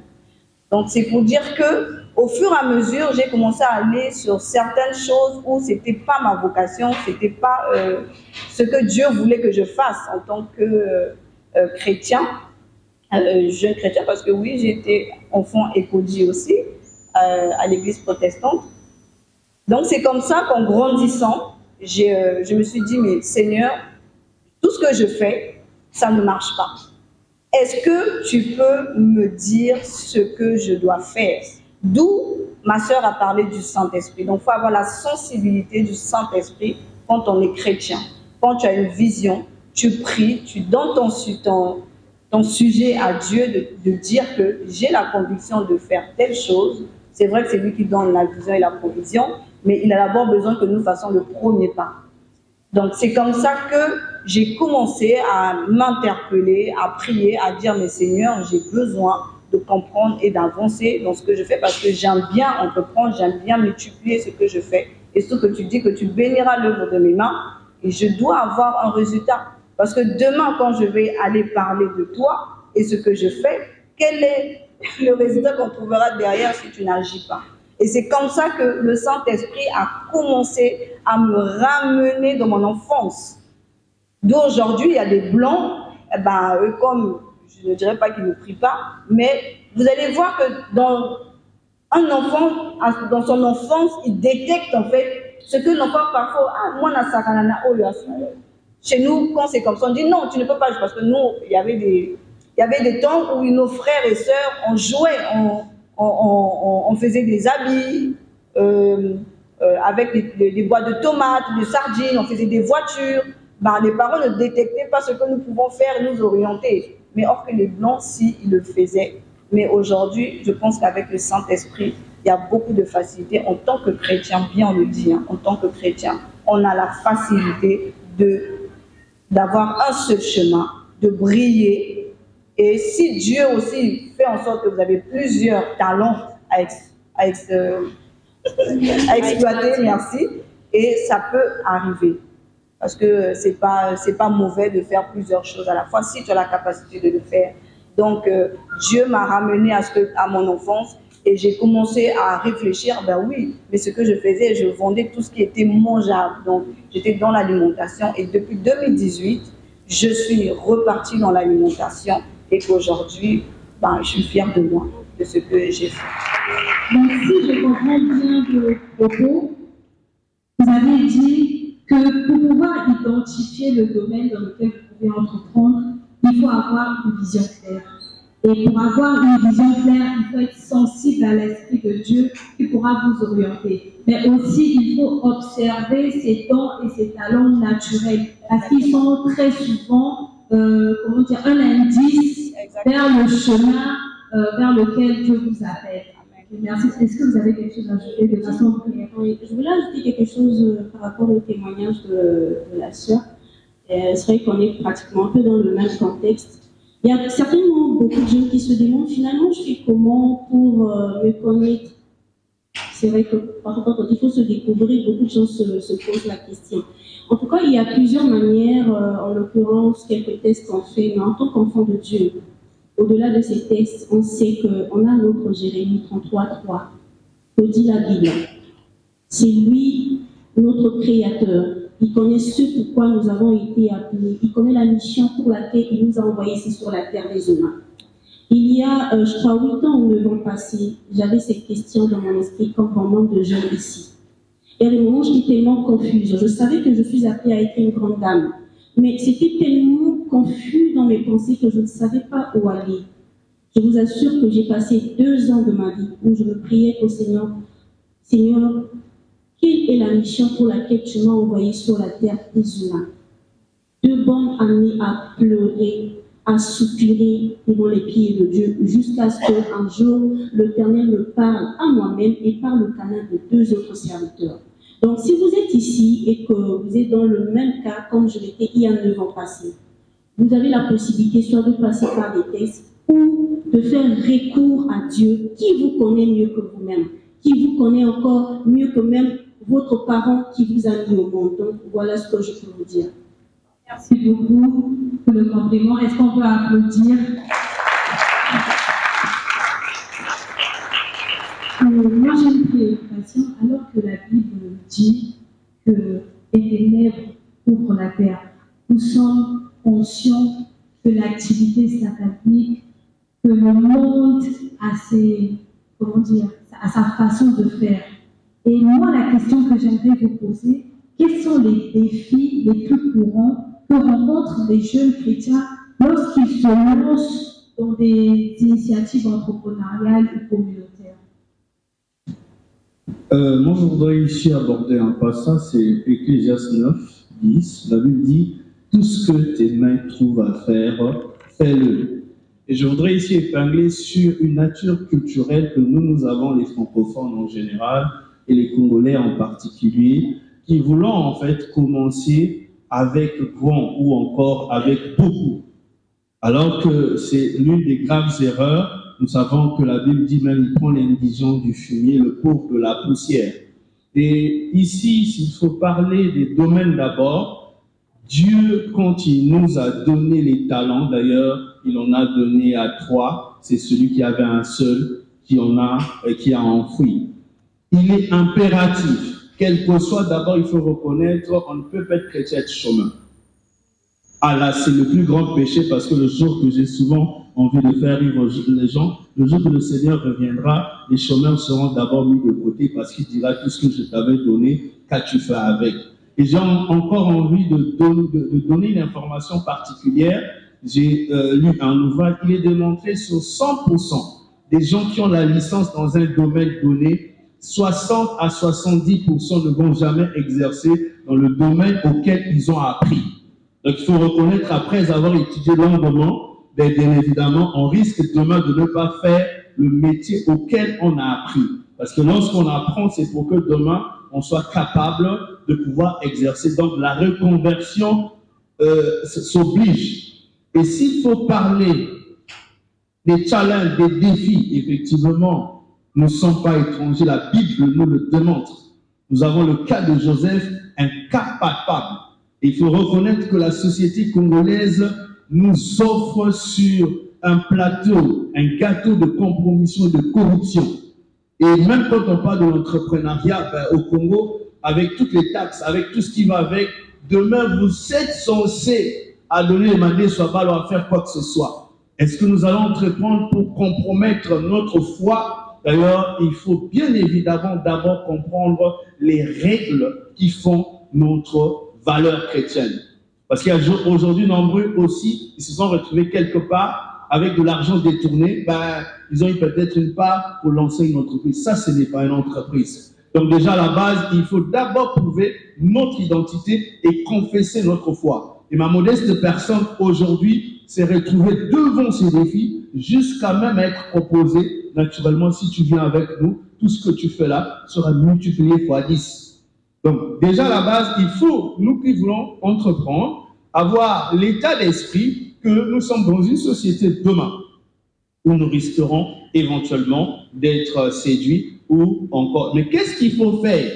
Donc, c'est pour dire que, au fur et à mesure, j'ai commencé à aller sur certaines choses où c'était pas ma vocation, c'était pas ce que Dieu voulait que je fasse en tant que chrétien, jeune chrétien, parce que oui, j'étais enfant écodie aussi à l'église protestante. Donc, c'est comme ça qu'en grandissant, je me suis dit, mais Seigneur, tout ce que je fais, ça ne marche pas. Est-ce que tu peux me dire ce que je dois faire? D'où ma sœur a parlé du Saint-Esprit. Donc, il faut avoir la sensibilité du Saint-Esprit quand on est chrétien. Quand tu as une vision, tu pries, tu donnes ton sujet à Dieu de dire que j'ai la conviction de faire telle chose. C'est vrai que c'est lui qui donne la vision et la provision, mais il a d'abord besoin que nous fassions le premier pas. Donc, c'est comme ça que j'ai commencé à m'interpeller, à prier, à dire, mais Seigneur, j'ai besoin de comprendre et d'avancer dans ce que je fais parce que j'aime bien entreprendre, j'aime bien multiplier ce que je fais. Et ce que tu dis, que tu béniras l'œuvre de mes mains, et je dois avoir un résultat. Parce que demain, quand je vais aller parler de toi et ce que je fais, quel est le résultat qu'on trouvera derrière si tu n'agis pas? Et c'est comme ça que le Saint-Esprit a commencé à me ramener dans mon enfance. D'aujourd'hui, il y a des blancs, eux, comme je ne dirais pas qu'ils ne prient pas, mais vous allez voir que dans un enfant, dans son enfance, il détecte en fait ce que l'enfant parfois, chez nous, quand c'est comme ça, on dit non, tu ne peux pas, parce que nous, il y avait des temps où nos frères et sœurs, on jouait, on faisait des habits avec des boîtes de tomates, de sardines, on faisait des voitures. Les parents ne détectaient pas ce que nous pouvons faire et nous orienter. Mais or que les Blancs, si, ils le faisaient. Mais aujourd'hui, je pense qu'avec le Saint-Esprit, il y a beaucoup de facilité. En tant que chrétien, bien on le dit, en tant que chrétien, on a la facilité d'avoir un seul chemin, de briller. Et si Dieu aussi fait en sorte que vous avez plusieurs talents à exploiter, merci, et ça peut arriver. Parce que c'est pas mauvais de faire plusieurs choses à la fois, si tu as la capacité de le faire. Donc, Dieu m'a ramené à mon enfance et j'ai commencé à réfléchir, oui, mais ce que je faisais, je vendais tout ce qui était mangeable. Donc, j'étais dans l'alimentation et depuis 2018, je suis repartie dans l'alimentation et qu'aujourd'hui, je suis fière de moi, de ce que j'ai fait. Donc, si je comprends bien vos propos, vous avez dit que pour pouvoir identifier le domaine dans lequel vous pouvez entreprendre, il faut avoir une vision claire. Et pour avoir une vision claire, il faut être sensible à l'Esprit de Dieu qui pourra vous orienter. Mais aussi, il faut observer ses dons et ses talents naturels, parce qu'ils sont très souvent, un indice vers le chemin vers lequel Dieu vous appelle. Merci. Est-ce que vous avez quelque chose à ajouter de façon claire? Oui, je voulais ajouter quelque chose par rapport au témoignage de la sœur. C'est vrai qu'on est pratiquement un peu dans le même contexte. Il y a certainement beaucoup de gens qui se demandent finalement je fais comment pour me connaître. C'est vrai que parfois quand il faut se découvrir, beaucoup de gens se posent la question. En tout cas, il y a plusieurs manières, en l'occurrence quelques tests qu'on fait, mais en tant qu'enfant de Dieu, au-delà de ces textes, on sait qu'on a notre Jérémie 33:3, que dit la Bible. C'est lui, notre Créateur. Il connaît ce pourquoi nous avons été appelés. Il connaît la mission pour laquelle il nous a envoyés ici sur la terre des humains. Il y a, je crois, 8 ans ou 9 ans passés, j'avais cette question dans mon esprit comme vraiment de jeunes ici. Il y a des moments où j'étais tellement confuse. Je savais que je suis appelée à être une grande dame. Mais c'était tellement confus dans mes pensées que je ne savais pas où aller. Je vous assure que j'ai passé 2 ans de ma vie où je me priais au Seigneur. Seigneur, quelle est la mission pour laquelle tu m'as envoyé sur la terre des humains? 2 bonnes années à pleurer, à soupirer devant les pieds de Dieu jusqu'à ce qu'un jour l'Éternel me parle à moi-même et par le canal de 2 autres serviteurs. Donc si vous êtes ici et que vous êtes dans le même cas comme je l'étais il y a 9 ans passés, vous avez la possibilité soit de passer par des tests ou de faire recours à Dieu qui vous connaît mieux que vous-même, qui vous connaît encore mieux que même votre parent qui vous a mis au monde. Donc voilà ce que je peux vous dire. Merci beaucoup pour le compliment. Est-ce qu'on peut applaudir? Moi, j'ai une préoccupation, alors que la Bible dit que les ténèbres couvrent la terre. Nous sommes conscients de l'activité satanique, que le monde a ses, a sa façon de faire. Et moi, la question que j'aimerais vous poser, quels sont les défis les plus courants que rencontrent les jeunes chrétiens lorsqu'ils se lancent dans des initiatives entrepreneuriales ou communautaires? Moi, je voudrais ici aborder un passage, c'est Ecclésiaste 9, 10. La Bible dit « Tout ce que tes mains trouvent à faire, fais-le ». Et je voudrais ici épingler sur une nature culturelle que nous avons, les francophones en général, et les Congolais en particulier, qui voulons en fait commencer avec grand ou encore avec beaucoup. Alors que c'est l'une des graves erreurs. Nous savons que la Bible dit même il prend l'indigent du fumier, le pauvre de la poussière. Et ici, s'il faut parler des domaines d'abord, Dieu, quand il nous a donné les talents, d'ailleurs, il en a donné à 3, c'est celui qui avait un seul qui a enfoui. Il est impératif, quel que soit, d'abord, il faut reconnaître, on ne peut pas être chrétien et être chômeur. Ah là, c'est le plus grand péché parce que le jour que j'ai souvent envie de faire rire les gens, le jour que le Seigneur reviendra, les chômeurs seront d'abord mis de côté parce qu'il dira tout ce que je t'avais donné, qu'as-tu fait avec? Et j'ai encore envie de donner une information particulière. J'ai lu un ouvrage, il est démontré sur 100% des gens qui ont la licence dans un domaine donné, 60 à 70% ne vont jamais exercer dans le domaine auquel ils ont appris. Donc il faut reconnaître, après avoir étudié longuement, bien évidemment, on risque demain de ne pas faire le métier auquel on a appris. Parce que lorsqu'on apprend, c'est pour que demain, on soit capable de pouvoir exercer. Donc la reconversion s'oblige. Et s'il faut parler des challenges, des défis, effectivement, nous ne sommes pas étrangers. La Bible nous le démontre. Nous avons le cas de Joseph, un cas palpable. Il faut reconnaître que la société congolaise nous offre sur un plateau, un gâteau de compromission et de corruption. Et même quand on parle de l'entrepreneuriat au Congo, avec toutes les taxes, avec tout ce qui va avec, demain vous êtes censé à donner les mandats, soit pas leur faire quoi que ce soit. Est-ce que nous allons entreprendre pour compromettre notre foi? D'ailleurs, il faut bien évidemment d'abord comprendre les règles qui font notre valeur chrétienne. Parce qu'il y a aujourd'hui nombreux aussi, ils se sont retrouvés quelque part avec de l'argent détourné, ils ont eu peut-être une part pour lancer une entreprise. Ça, ce n'est pas une entreprise. Donc déjà, à la base, il faut d'abord prouver notre identité et confesser notre foi. Et ma modeste personne, aujourd'hui, s'est retrouvée devant ces défis, jusqu'à même être proposée, naturellement, si tu viens avec nous, tout ce que tu fais là sera multiplié fois 10. Donc, déjà à la base, il faut, nous qui voulons entreprendre, avoir l'état d'esprit que nous sommes dans une société demain où nous risquerons éventuellement d'être séduits ou encore. Mais qu'est-ce qu'il faut faire?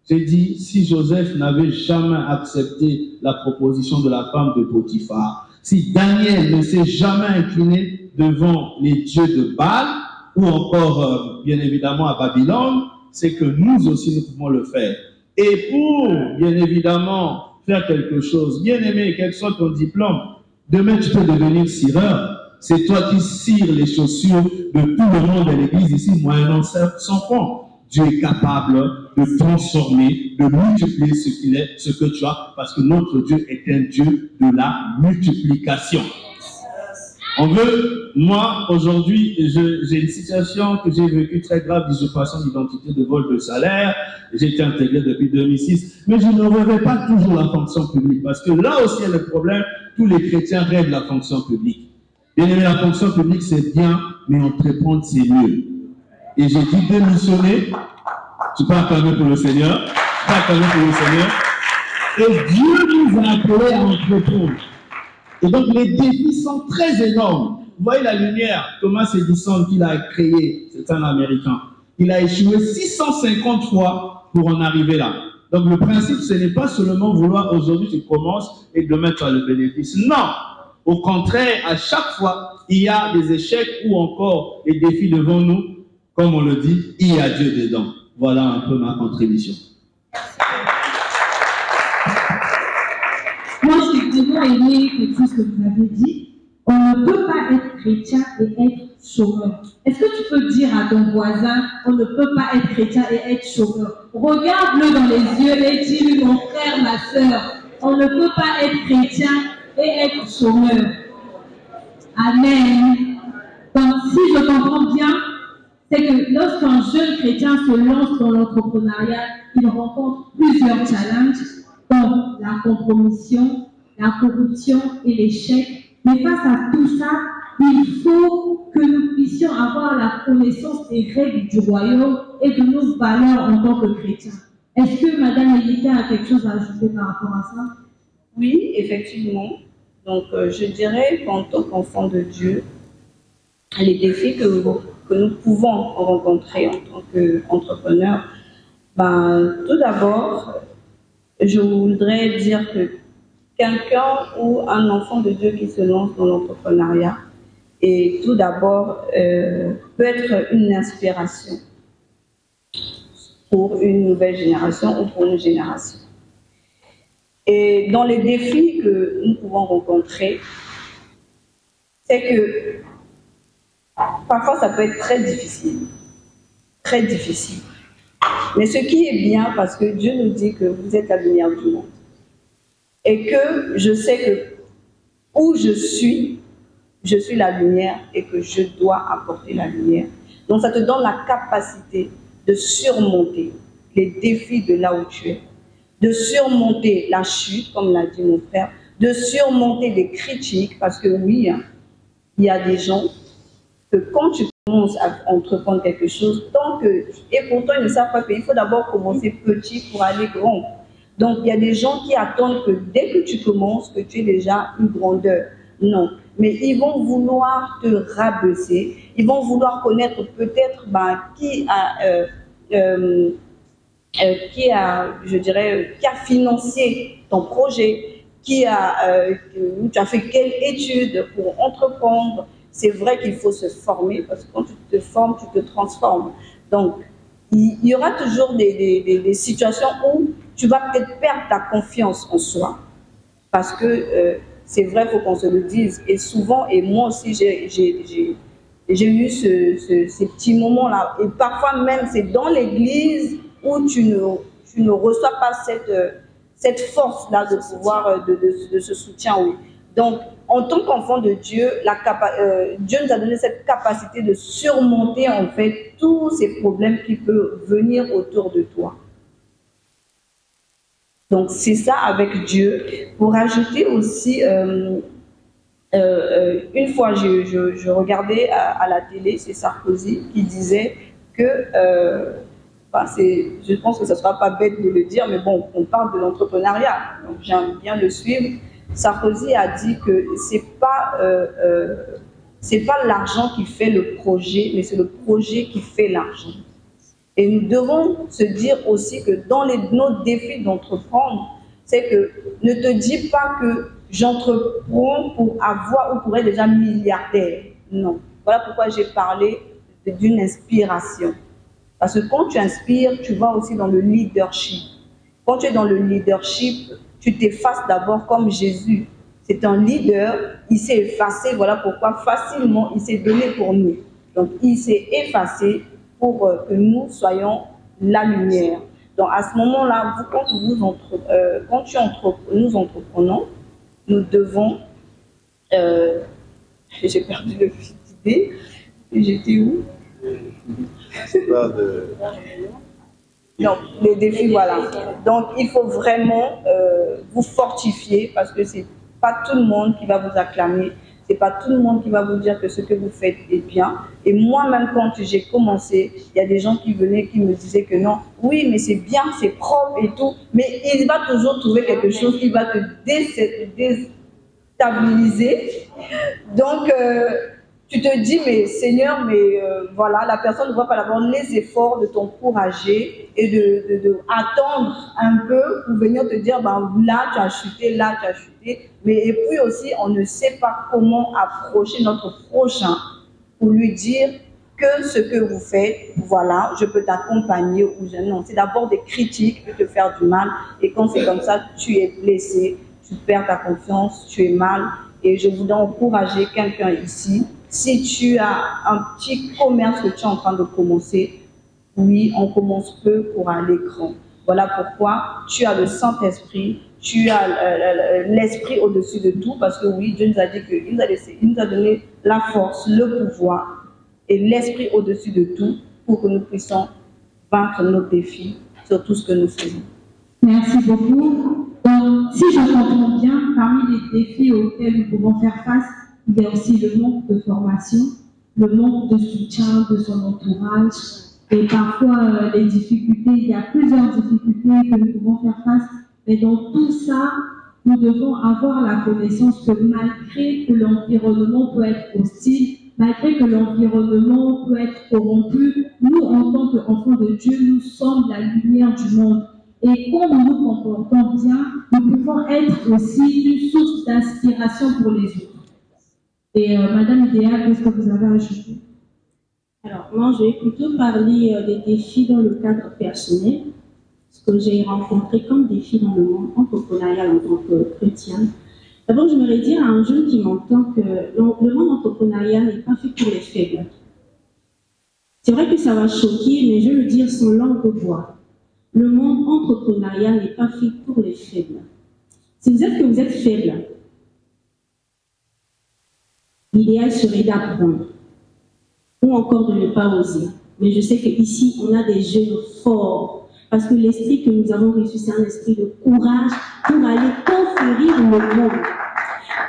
J'ai dit, si Joseph n'avait jamais accepté la proposition de la femme de Potiphar, si Daniel ne s'est jamais incliné devant les dieux de Baal ou encore, bien évidemment, à Babylone, c'est que nous aussi, nous pouvons le faire. Et pour, bien évidemment, faire quelque chose, bien aimé, quel que soit ton diplôme, demain tu peux devenir cireur. C'est toi qui cires les chaussures de tout le monde de l'église ici, moyennant 100 francs. Dieu est capable de transformer, de multiplier ce qu'il est, ce que tu as, parce que notre Dieu est un Dieu de la multiplication. On veut, moi, aujourd'hui, j'ai une situation que j'ai vécue très grave d'usurpation d'identité, de vol de salaire. J'ai été intégré depuis 2006, mais je ne rêvais pas toujours la fonction publique, parce que là aussi, il y a le problème, tous les chrétiens rêvent la fonction publique. Bien aimé, la fonction publique, c'est bien, mais entreprendre, c'est mieux. Et j'ai dit démissionner. Tu peux acclamer pour le Seigneur. Tu peux acclamer pour le Seigneur. Et Dieu nous a appelés à entreprendre. Et donc, les défis sont très énormes. Vous voyez la lumière, Thomas Edison, qu'il a créé, c'est un Américain. Il a échoué 650 fois pour en arriver là. Donc, le principe, ce n'est pas seulement vouloir aujourd'hui tu commences et demain tu as le bénéfice. Non! Au contraire, à chaque fois, il y a des échecs ou encore des défis devant nous. Comme on le dit, il y a Dieu dedans. Voilà un peu ma contribution. Moi, j'ai vraiment aimé quelque chose que vous avez dit. On ne peut pas être chrétien et être chômeur. Est-ce que tu peux dire à ton voisin, on ne peut pas être chrétien et être chômeur? Regarde-le dans les yeux et dis-lui, mon frère, ma soeur, on ne peut pas être chrétien et être chômeur. Amen. Donc, si je comprends bien, c'est que lorsqu'un jeune chrétien se lance dans l'entrepreneuriat, il rencontre plusieurs challenges, comme la compromission, la corruption et l'échec. Mais face à tout ça, il faut que nous puissions avoir la connaissance des règles du royaume et de nos valeurs en tant que chrétiens. Est-ce que Mme Elika a quelque chose à ajouter par rapport à ça? Oui, effectivement. Donc, je dirais qu'en tant qu'enfant de Dieu, les défis que nous pouvons rencontrer en tant qu'entrepreneurs, tout d'abord, je voudrais dire que quelqu'un ou un enfant de Dieu qui se lance dans l'entrepreneuriat, et tout d'abord, peut être une inspiration pour une nouvelle génération ou pour une génération. Et dans les défis que nous pouvons rencontrer, c'est que parfois ça peut être très difficile. Très difficile. Mais ce qui est bien, parce que Dieu nous dit que vous êtes la lumière du monde. Et que je sais que où je suis la lumière et que je dois apporter la lumière. Donc ça te donne la capacité de surmonter les défis de là où tu es, de surmonter la chute, comme l'a dit mon frère, de surmonter les critiques, parce que oui, il y a des gens que quand tu commences à entreprendre quelque chose, et pourtant ils ne savent pas qu'il faut d'abord commencer petit pour aller grand. Donc il y a des gens qui attendent que dès que tu commences, que tu aies déjà une grandeur. Non, mais ils vont vouloir te rabaisser, ils vont vouloir connaître peut-être qui a financé ton projet, tu as fait quelle étude pour entreprendre. C'est vrai qu'il faut se former, parce que quand tu te formes, tu te transformes. Donc, il y aura toujours des situations où tu vas peut-être perdre ta confiance en soi, parce que c'est vrai, il faut qu'on se le dise. Et souvent, et moi aussi, j'ai eu ces petits moments-là. Et parfois même, c'est dans l'église où tu ne reçois pas cette force-là de pouvoir, de ce soutien, oui. Donc, en tant qu'enfant de Dieu, Dieu nous a donné cette capacité de surmonter en fait tous ces problèmes qui peuvent venir autour de toi. Donc, c'est ça avec Dieu. Pour ajouter aussi, une fois, je regardais à la télé, c'est Sarkozy qui disait que, je pense que ça ne sera pas bête de le dire, mais bon, on parle de l'entrepreneuriat, donc j'aime bien le suivre. Sarkozy a dit que c'est pas l'argent qui fait le projet, mais c'est le projet qui fait l'argent. Et nous devons se dire aussi que dans nos défis d'entreprendre, c'est que ne te dis pas que j'entreprends pour avoir ou pour être déjà milliardaire. Non. Voilà pourquoi j'ai parlé d'une inspiration. Parce que quand tu inspires, tu vas aussi dans le leadership. Quand tu es dans le leadership, tu t'effaces d'abord comme Jésus. C'est un leader, il s'est effacé, voilà pourquoi facilement il s'est donné pour nous. Donc il s'est effacé pour que nous soyons la lumière. Donc à ce moment-là, quand nous entreprenons, nous devons... j'ai perdu le fil d'idée. J'étais où? Non, les défis, voilà. Donc, il faut vraiment vous fortifier parce que c'est pas tout le monde qui va vous acclamer. C'est pas tout le monde qui va vous dire que ce que vous faites est bien. Et moi-même, quand j'ai commencé, il y a des gens qui venaient, qui me disaient que non, oui, mais c'est bien, c'est propre et tout. Mais il va toujours trouver quelque chose qui va te déstabiliser. Donc, tu te dis, mais Seigneur, mais voilà, la personne ne voit pas d'abord les efforts de t'encourager et de attendre un peu pour venir te dire, ben, là tu as chuté, là tu as chuté. Mais et puis aussi, on ne sait pas comment approcher notre prochain pour lui dire que ce que vous faites, voilà, je peux t'accompagner ou non. C'est d'abord des critiques qui peuvent te faire du mal. Et quand c'est comme ça, tu es blessé, tu perds ta confiance, tu es mal. Et je voudrais encourager quelqu'un ici. Si tu as un petit commerce que tu es en train de commencer, oui, on commence peu pour aller grand. Voilà pourquoi tu as le Saint-Esprit, tu as l'Esprit au-dessus de tout, parce que oui, Dieu nous a dit qu'il nous a donné la force, le pouvoir et l'Esprit au-dessus de tout pour que nous puissions vaincre nos défis sur tout ce que nous faisons. Merci beaucoup. Donc, si je comprends bien, parmi les défis auxquels nous pouvons faire face, il y a aussi le manque de formation, le manque de soutien de son entourage et parfois les difficultés. Il y a plusieurs difficultés que nous pouvons faire face. Mais dans tout ça, nous devons avoir la connaissance que malgré que l'environnement peut être hostile, malgré que l'environnement peut être corrompu, nous, en tant qu'enfants de Dieu, nous sommes la lumière du monde. Et quand nous nous comportons bien, nous pouvons être aussi une source d'inspiration pour les autres. Et Madame Idéa, qu'est-ce que vous avez ajouté? Alors, moi, je vais plutôt parler des défis dans le cadre personnel, ce que j'ai rencontré comme défi dans le monde entrepreneurial en tant que chrétien. D'abord, je voudrais dire à un jeune qui m'entend que le monde entrepreneurial n'est pas fait pour les faibles. C'est vrai que ça va choquer, mais je veux le dire sans langue de bois. Le monde entrepreneurial n'est pas fait pour les faibles. Si vous êtes que vous êtes faible, l'idéal serait d'apprendre, ou encore de ne pas oser. Mais je sais qu'ici, on a des jeunes forts, parce que l'esprit que nous avons reçu, c'est un esprit de courage pour aller conquérir le monde.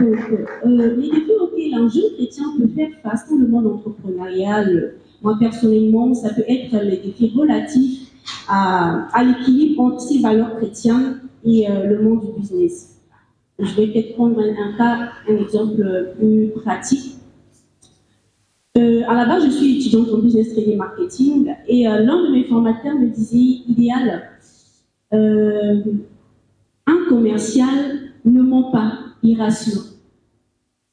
Donc, les défis auxquels un jeune chrétien peut faire face dans le monde entrepreneurial, moi personnellement, ça peut être les défis relatifs à l'équilibre entre ses valeurs chrétiennes et le monde du business. Je vais peut-être prendre un exemple plus pratique. À la base, je suis étudiante en business trading marketing et l'un de mes formateurs me disait, idéal, un commercial ne ment pas, il rassure.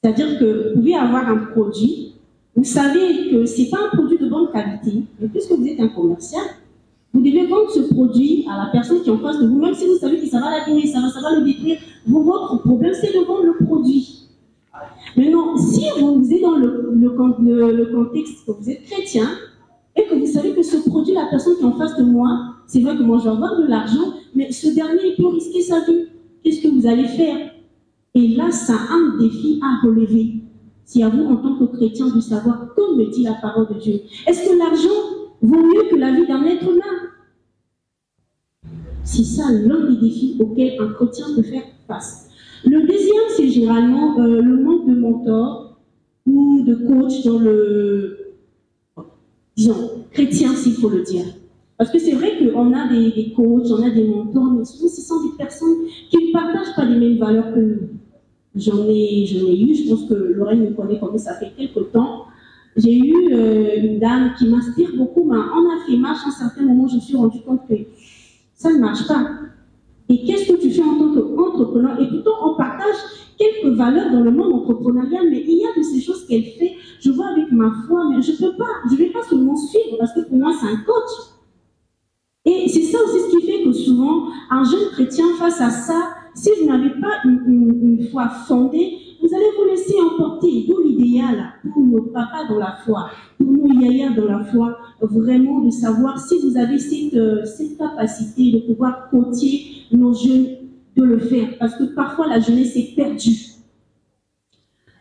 C'est-à-dire que vous pouvez avoir un produit, vous savez que ce n'est pas un produit de bonne qualité, mais puisque vous êtes un commercial, vous devez vendre ce produit à la personne qui est en face de vous, même si vous savez que ça va l'abîmer, ça va le détruire. Votre problème, c'est de vendre le produit. Maintenant, si vous êtes dans le contexte que vous êtes chrétien et que vous savez que ce produit, la personne qui est en face de moi, c'est vrai que moi je vais avoir de l'argent, mais ce dernier peut risquer sa vie. Qu'est-ce que vous allez faire? Et là, ça a un défi à relever. C'est à vous, en tant que chrétien, de savoir, comme me dit la parole de Dieu, est-ce que l'argent vaut mieux que la vie d'un être humain? C'est ça l'un des défis auxquels un chrétien peut faire face. Le deuxième, c'est généralement le manque de mentors ou de coach dans le, disons, chrétien, s'il faut le dire. Parce que c'est vrai qu'on a des coachs, on a des mentors, mais souvent ce sont des personnes qui ne partagent pas les mêmes valeurs que nous. J'en ai eu, je pense que Lorraine me connaît comme ça fait quelques temps. J'ai eu une dame qui m'inspire beaucoup, mais on a fait marche à un certain moment, je me suis rendu compte que ça ne marche pas. Et qu'est-ce que tu fais en tant qu'entrepreneur? Et pourtant, on partage quelques valeurs dans le monde entrepreneurial, mais il y a de ces choses qu'elle fait, je vois avec ma foi, mais je ne vais pas seulement suivre, parce que pour moi, c'est un coach. Et c'est ça aussi ce qui fait que souvent, un jeune chrétien face à ça, si vous n'avez pas une foi fondée, vous allez vous laisser emporter. D'où l'idéal pour nos papas dans la foi, pour nos yayas dans la foi, vraiment de savoir si vous avez cette capacité de pouvoir coacher nos jeunes, de le faire. Parce que parfois, la jeunesse est perdue.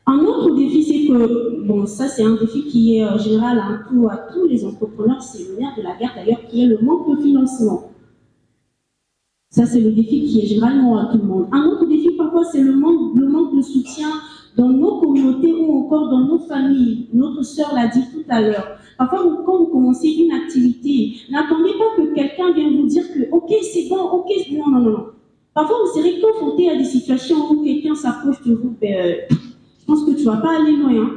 Un autre défi, c'est que, bon, ça c'est un défi qui est général à tous les entrepreneurs, c'est le nerf de la guerre d'ailleurs, qui est le manque de financement. Ça c'est le défi qui est généralement à tout le monde. Un autre défi parfois, c'est le manque de soutien dans nos communautés ou encore dans nos familles. Notre sœur l'a dit tout à l'heure. Parfois, quand vous commencez une activité, n'attendez pas que quelqu'un vienne vous dire que « ok, c'est bon, ok, non, non, non, non ». Parfois, vous serez confronté à des situations où quelqu'un s'approche de vous, je pense que tu ne vas pas aller loin. Hein.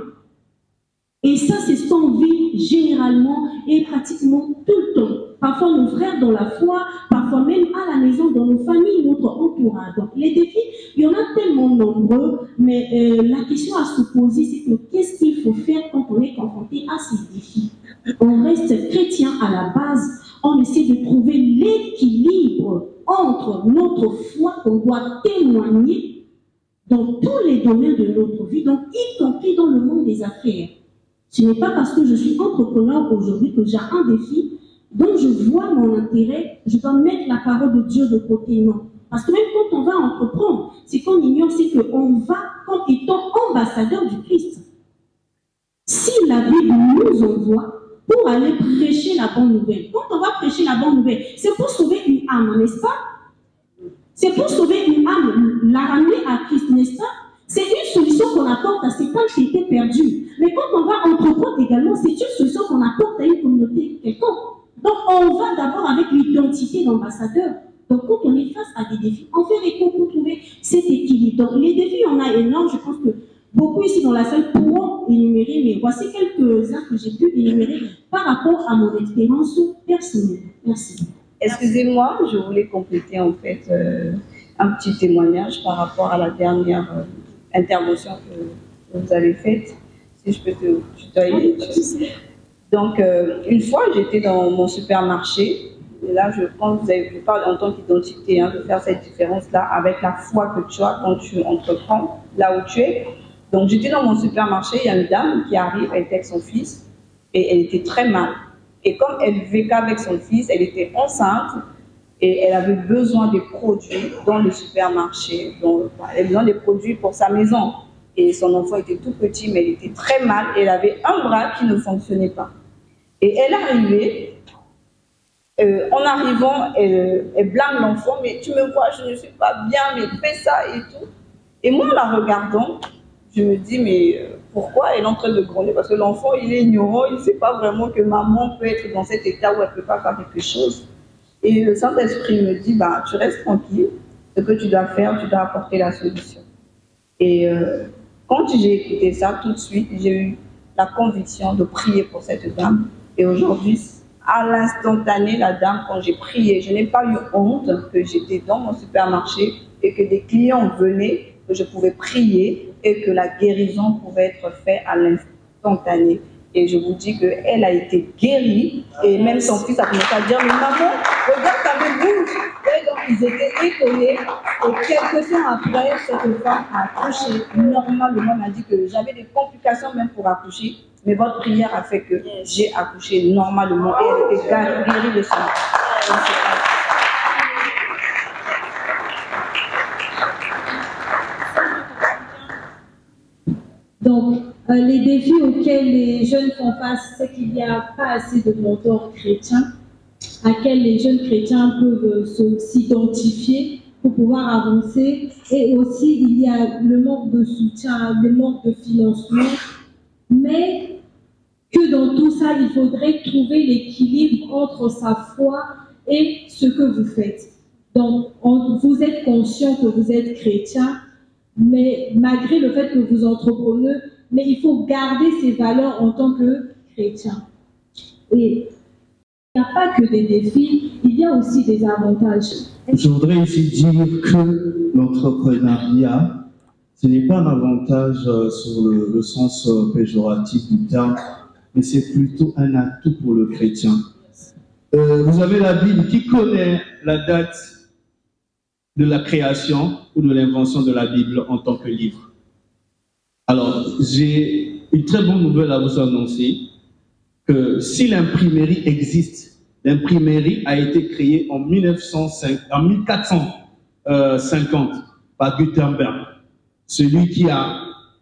Et ça, c'est ce qu'on vit généralement et pratiquement tout le temps. Parfois, nos frères dans la foi, parfois même à la maison, dans nos familles, notre entourage. Donc, les défis, il y en a tellement nombreux, mais la question à se poser, c'est que qu'est-ce qu'il faut faire quand on est confronté à ces défis? On reste chrétien à la base, on essaie de trouver l'équilibre entre notre foi qu'on doit témoigner dans tous les domaines de notre vie, donc y compris dans le monde des affaires. Ce n'est pas parce que je suis entrepreneur aujourd'hui que j'ai un défi dont je vois mon intérêt, je dois mettre la parole de Dieu de côté, non. Parce que même quand on va entreprendre, c'est qu'on ignore, c'est qu'on va comme étant ambassadeur du Christ. Si la Bible nous envoie pour aller prêcher la bonne nouvelle, quand on va prêcher la bonne nouvelle, c'est pour sauver une âme, n'est-ce pas? C'est pour sauver une âme, la ramener à Christ, n'est-ce pas? C'est une solution qu'on apporte à cette âme qui était perdue. Mais quand on va entreprendre également, c'est une solution qu'on apporte à une communauté quelconque. Donc, on va d'abord avec l'identité d'ambassadeur. Donc, quand on est face à des défis, on fait recours pour trouver cet équilibre. Donc, les défis, on a énormes. Je pense que beaucoup ici dans la salle pourront énumérer, mais voici quelques-uns que j'ai pu énumérer par rapport à mon expérience personnelle. Merci. Excusez-moi, je voulais compléter en fait un petit témoignage par rapport à la dernière intervention que vous avez faite. Si je peux te tutoyer. Donc, une fois, j'étais dans mon supermarché. Et là, quand je parle en tant qu'identité, hein, de faire cette différence-là avec la foi que tu as quand tu entreprends là où tu es. Donc, j'étais dans mon supermarché, il y a une dame qui arrive, elle était avec son fils, et elle était très mal. Et comme elle vivait qu'avec son fils, elle était enceinte, et elle avait besoin des produits dans le supermarché. Donc, elle avait besoin des produits pour sa maison. Et son enfant était tout petit, mais elle était très mal, et elle avait un bras qui ne fonctionnait pas. Et elle arrivait, en arrivant, elle blâme l'enfant, mais tu me vois, je ne suis pas bien, mais fais ça et tout. Et moi, en la regardant, je me dis, mais pourquoi elle est en train de gronder? Parce que l'enfant, il est ignorant, il ne sait pas vraiment que maman peut être dans cet état où elle ne peut pas faire quelque chose. Et le Saint-Esprit me dit, bah, tu restes tranquille, ce que tu dois faire, tu dois apporter la solution. Et quand j'ai écouté ça, tout de suite, j'ai eu la conviction de prier pour cette dame. Et aujourd'hui, à l'instantané, la dame, quand j'ai prié, je n'ai pas eu honte que j'étais dans mon supermarché et que des clients venaient, que je pouvais prier et que la guérison pouvait être faite à l'instantané. Et je vous dis qu'elle a été guérie et même son fils a commencé à dire « Mais maman, regarde ta main bouge !» Et donc ils étaient étonnés et quelques temps après, cette femme a accouché. Normalement, elle m'a dit que j'avais des complications même pour accoucher. Mais votre prière a fait que j'ai accouché normalement et elle était guérie de ça. Donc, les défis auxquels les jeunes font face, c'est qu'il n'y a pas assez de mentors chrétiens à quels les jeunes chrétiens peuvent s'identifier pour pouvoir avancer. Et aussi, il y a le manque de soutien, le manque de financement. Mais que dans tout ça, il faudrait trouver l'équilibre entre sa foi et ce que vous faites. Donc, vous êtes conscient que vous êtes chrétien, mais malgré le fait que vous entreprenez, mais il faut garder ces valeurs en tant que chrétien. Et il n'y a pas que des défis, il y a aussi des avantages. Je voudrais ici dire que l'entrepreneuriat, ce n'est pas un avantage sur le sens péjoratif du terme, mais c'est plutôt un atout pour le chrétien. Vous avez la Bible, qui connaît la date de la création ou de l'invention de la Bible en tant que livre? Alors, j'ai une très bonne nouvelle à vous annoncer, que si l'imprimerie existe, l'imprimerie a été créée en 1450 par Gutenberg, celui qui a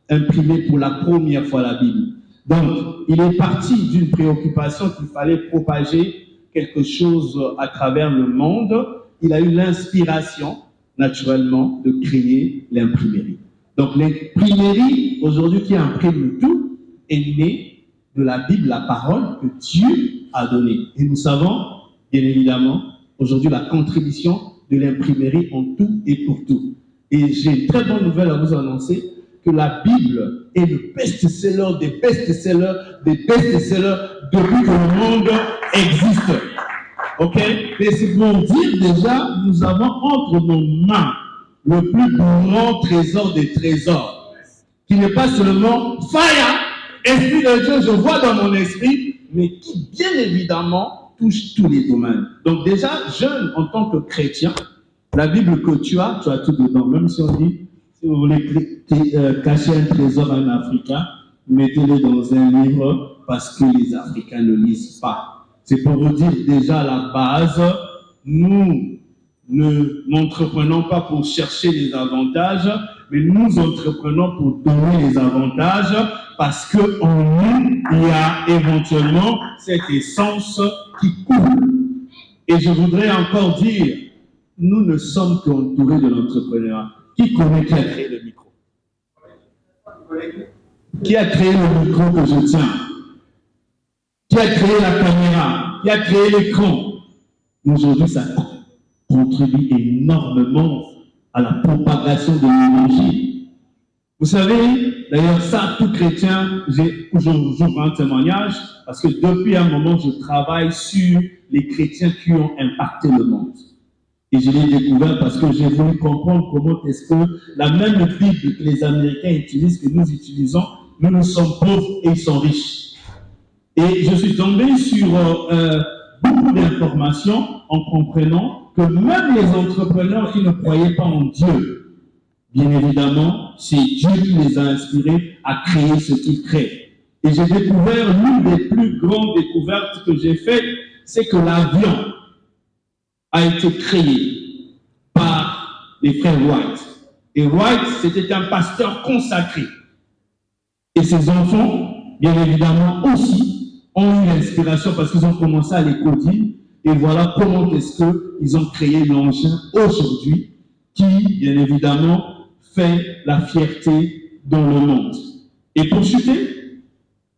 imprimé pour la première fois la Bible. Donc, il est parti d'une préoccupation qu'il fallait propager quelque chose à travers le monde. Il a eu l'inspiration, naturellement, de créer l'imprimerie. Donc l'imprimerie, aujourd'hui, qui imprime tout, est née de la Bible, la parole que Dieu a donnée. Et nous savons, bien évidemment, aujourd'hui, la contribution de l'imprimerie en tout et pour tout. Et j'ai une très bonne nouvelle à vous annoncer, que la Bible est le best-seller des best-sellers des best-sellers depuis que le monde existe. Ok? Et c'est pour dire déjà, nous avons entre nos mains le plus grand trésor des trésors, qui n'est pas seulement fire, esprit de Dieu, je vois dans mon esprit, mais qui bien évidemment touche tous les domaines. Donc déjà, jeune en tant que chrétien, la Bible que tu as tout dedans. Même si on dit, si vous voulez cacher un trésor à un Africain, mettez-le dans un livre parce que les Africains ne lisent pas. C'est pour vous dire déjà à la base, nous n'entreprenons pas pour chercher les avantages, mais nous entreprenons pour donner les avantages parce qu'en nous, il y a éventuellement cette essence qui coule. Et je voudrais encore dire, nous ne sommes qu'entourés de l'entrepreneuriat. Qui connaît qui a créé le micro? Qui a créé le micro que je tiens? Qui a créé la caméra? Qui a créé l'écran? Aujourd'hui, ça contribue énormément à la propagation de l'énergie. Vous savez, d'ailleurs, ça, tout chrétien, j'ouvre un témoignage, parce que depuis un moment, je travaille sur les chrétiens qui ont impacté le monde. Et je l'ai découvert parce que j'ai voulu comprendre comment est-ce que la même Bible que les Américains utilisent, que nous utilisons, nous sommes pauvres et ils sont riches. Et je suis tombé sur beaucoup d'informations en comprenant que même les entrepreneurs qui ne croyaient pas en Dieu, bien évidemment, c'est Dieu qui les a inspirés à créer ce qu'ils créent. Et j'ai découvert, l'une des plus grandes découvertes que j'ai faites, c'est que l'avion a été créé par les frères Wright. Et Wright, c'était un pasteur consacré. Et ses enfants, bien évidemment, aussi, ont eu l'inspiration parce qu'ils ont commencé à les coder. Et voilà comment est-ce qu'ils ont créé l'engin aujourd'hui qui, bien évidemment, fait la fierté dans le monde. Et pour chuter,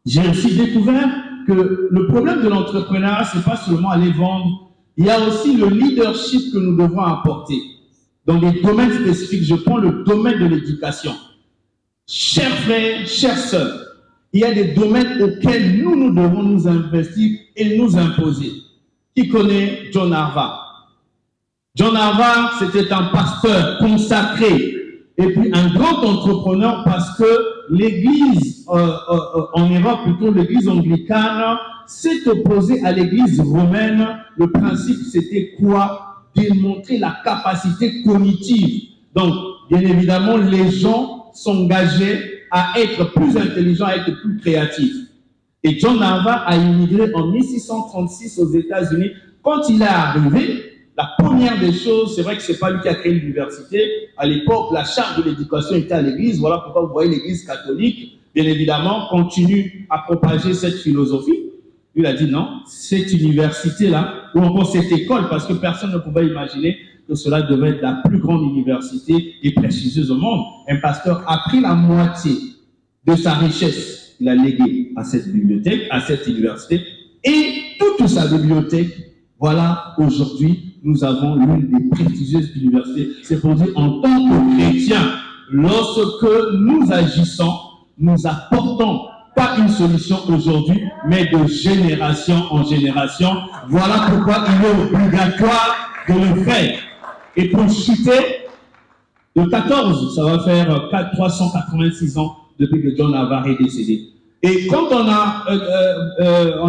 j'ai aussi découvert que le problème de l'entrepreneuriat, ce n'est pas seulement aller vendre. Il y a aussi le leadership que nous devons apporter dans des domaines spécifiques. Je prends le domaine de l'éducation. Chers frères, chères sœurs, il y a des domaines auxquels nous devons nous investir et nous imposer. Qui connaît John Harvard? John Harvard, c'était un pasteur consacré et puis un grand entrepreneur parce que l'église, en Europe plutôt, l'église anglicane, s'est opposée à l'église romaine. Le principe, c'était quoi? Démontrer la capacité cognitive. Donc, bien évidemment, les gens s'engageaient à être plus intelligents, à être plus créatifs. Et John Harvard a immigré en 1636 aux États-Unis. Quand il est arrivé, la première des choses, c'est vrai que ce n'est pas lui qui a créé l'université. À l'époque, la charte de l'éducation était à l'église. Voilà pourquoi vous voyez l'église catholique, bien évidemment, continue à propager cette philosophie. Il a dit non, cette université-là, ou encore cette école, parce que personne ne pouvait imaginer que cela devait être la plus grande université et prestigieuse au monde. Un pasteur a pris la moitié de sa richesse, il a légué à cette bibliothèque, à cette université, et toute sa bibliothèque, voilà, aujourd'hui, nous avons l'une des prestigieuses universités. C'est pour dire, en tant que chrétiens, lorsque nous agissons, nous apportons pas une solution aujourd'hui, mais de génération en génération. Voilà pourquoi il est obligatoire de le faire. Et pour chuter, le 14, ça va faire 386 ans depuis que John Harvard est décédé. Et quand on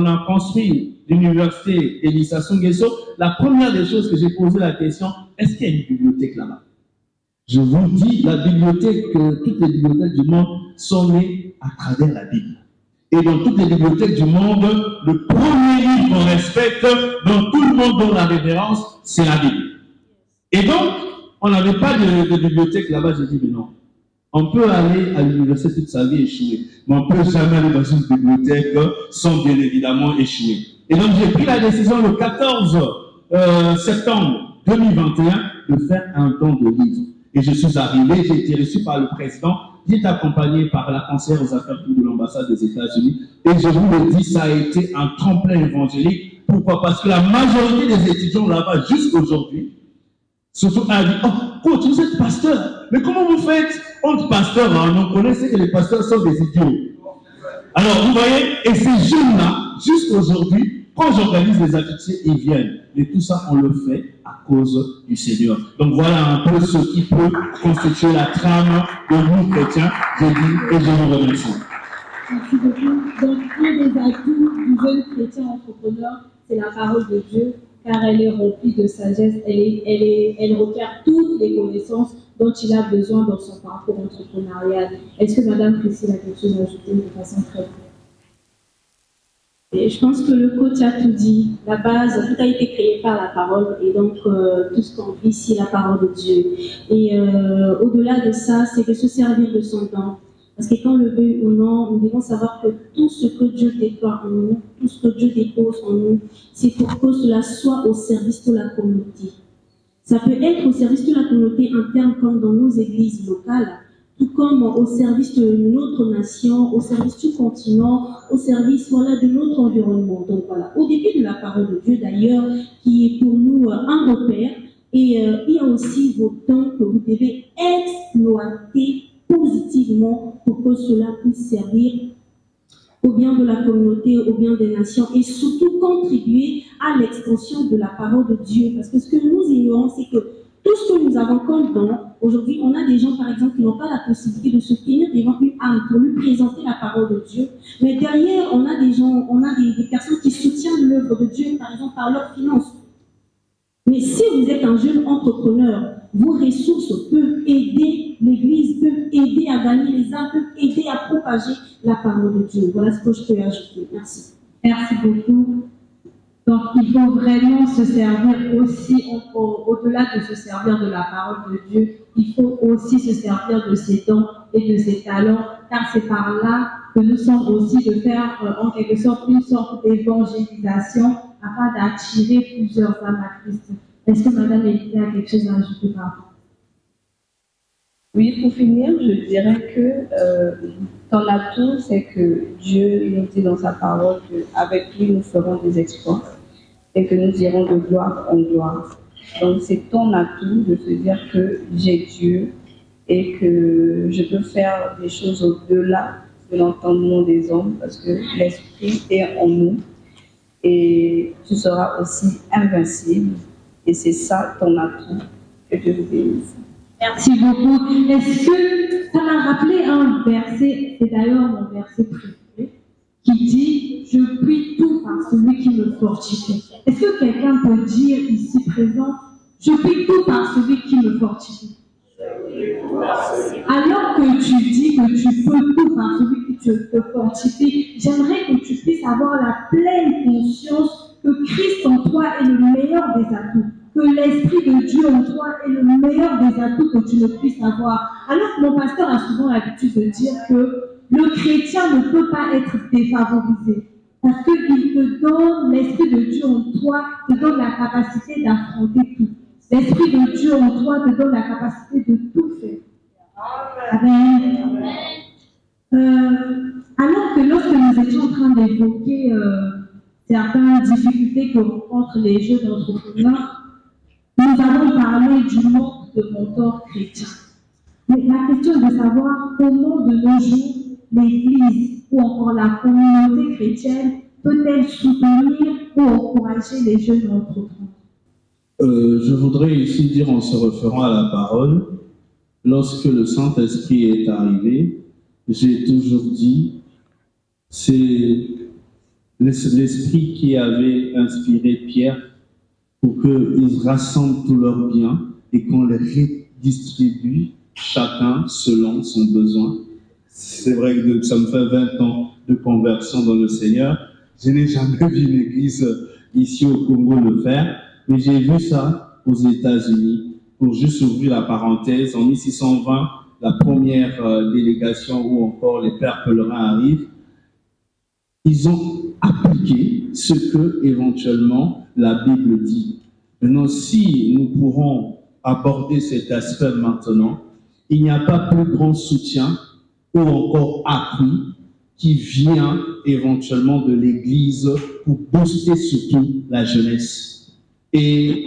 a construit l'université Elissa Sungeso, la première des choses que j'ai posé la question, est-ce qu'il y a une bibliothèque là-bas? Je vous dis, la bibliothèque, toutes les bibliothèques du monde sont nées à travers la Bible. Et dans toutes les bibliothèques du monde, le premier livre qu'on respecte, dans tout le monde dont la révérence, c'est la Bible. Et donc, on n'avait pas de bibliothèque là-bas. J'ai dit, mais non, on peut aller à l'université toute sa vie échouer, mais on ne peut jamais aller dans une bibliothèque sans bien évidemment échouer. Et donc, j'ai pris la décision le 14 septembre 2021 de faire un temps de livre. Et je suis arrivé, j'ai été reçu par le président, j'ai été accompagné par la conseillère aux affaires publiques de l'ambassade des États-Unis. Et je vous le dis, ça a été un tremplin évangélique. Pourquoi? Parce que la majorité des étudiants là-bas, jusqu'aujourd'hui, surtout un dit, oh, coach, vous êtes pasteur. Mais comment vous faites? Entre pasteurs, hein, on connaît que les pasteurs sont des idiots. Alors, vous voyez, et ces jeunes-là, jusqu'aujourd'hui, quand j'organise des activités, ils viennent. Et tout ça, on le fait à cause du Seigneur. Donc voilà un peu ce qui peut constituer la trame de nous chrétiens. Je dis et je vous remercie. Merci beaucoup. Donc, un des atouts du jeune chrétien entrepreneur, c'est la parole de Dieu, car elle est remplie de sagesse, elle requiert toutes les connaissances dont il a besoin dans son parcours entrepreneurial. Est-ce que Madame Priscille a quelque chose à ajouter de façon très claire? Et je pense que le coach a tout dit. La base, tout a été créé par la parole et donc tout ce qu'on vit ici, la parole de Dieu. Et au-delà de ça, c'est de se servir de son temps. Parce que quand le veut ou non, nous devons savoir que tout ce que Dieu déploie en nous, tout ce que Dieu dépose en nous, c'est pour que cela soit au service de la communauté. Ça peut être au service de la communauté interne comme dans nos églises locales, tout comme au service de notre nation, au service du continent, au service de notre environnement. Donc voilà, au début de la parole de Dieu d'ailleurs, qui est pour nous un repère, et il y a aussi vos temps que vous devez exploiter positivement pour que cela puisse servir au bien de la communauté, au bien des nations et surtout contribuer à l'extension de la parole de Dieu. Parce que ce que nous ignorons, c'est que tout ce que nous avons comme don, aujourd'hui, on a des gens, par exemple, qui n'ont pas la possibilité de se tenir devant une âme pour lui présenter la parole de Dieu. Mais derrière, on a des gens, on a des personnes qui soutiennent l'œuvre de Dieu, par exemple, par leurs finances. Mais si vous êtes un jeune entrepreneur, vos ressources peuvent aider l'Église, peuvent aider à gagner les âmes, peuvent aider à propager la parole de Dieu. Voilà ce que je peux ajouter. Merci. Merci beaucoup. Donc, il faut vraiment se servir aussi, au-delà de se servir de la parole de Dieu, il faut aussi se servir de ses dons et de ses talents, car c'est par là que nous sommes aussi de faire en quelque sorte une sorte d'évangélisation afin d'attirer plusieurs âmes à Christ. Est-ce que Madame Elisa a quelque chose à ajouter par rapport? Oui, pour finir, je dirais que ton atout, c'est que Dieu nous dit dans sa parole qu'avec lui, nous ferons des exploits et que nous irons de gloire en gloire. Donc, c'est ton atout de se dire que j'ai Dieu et que je peux faire des choses au-delà de l'entendement des hommes parce que l'Esprit est en nous et tu seras aussi invincible. Et c'est ça ton atout que Dieu vous bénisse. Merci beaucoup. Est-ce que ça m'a rappelé un verset, c'est d'ailleurs mon verset préféré, qui dit « Je puis tout par celui qui me fortifie ». Est-ce que quelqu'un peut dire ici présent « Je puis tout par celui qui me fortifie ». Alors que tu dis que tu peux tout par celui qui te fortifie, j'aimerais que tu puisses avoir la pleine conscience que Christ en toi est le meilleur des atouts, que l'Esprit de Dieu en toi est le meilleur des atouts que tu ne puisses avoir. Alors que mon pasteur a souvent l'habitude de dire que le chrétien ne peut pas être défavorisé. Parce qu'il te donne, l'Esprit de Dieu en toi te donne la capacité d'affronter tout. L'Esprit de Dieu en toi te donne la capacité de tout faire. Amen. Alors que lorsque nous étions en train d'évoquer certaines difficultés que rencontrent les jeunes entrepreneurs, nous avons parlé du manque de mentors chrétiens. Mais la question est de savoir comment de nos jours l'Église ou encore la communauté chrétienne peut-elle soutenir ou encourager les jeunes entrepreneurs. Je voudrais ici dire en se référant à la parole, lorsque le Saint-Esprit est arrivé, j'ai toujours dit, c'est l'Esprit qui avait inspiré Pierre pour qu'ils rassemblent tous leurs biens et qu'on les redistribue chacun selon son besoin. C'est vrai que ça me fait 20 ans de conversion dans le Seigneur. Je n'ai jamais vu une église ici au Congo le faire, mais j'ai vu ça aux États-Unis. Pour juste ouvrir la parenthèse, en 1620, la première délégation où encore les pères pèlerins arrivent, ils ont appliqué ce que éventuellement la Bible dit. Maintenant, si nous pourrons aborder cet aspect maintenant. Il n'y a pas plus grand soutien ou encore appui qui vient éventuellement de l'Église pour booster surtout la jeunesse. Et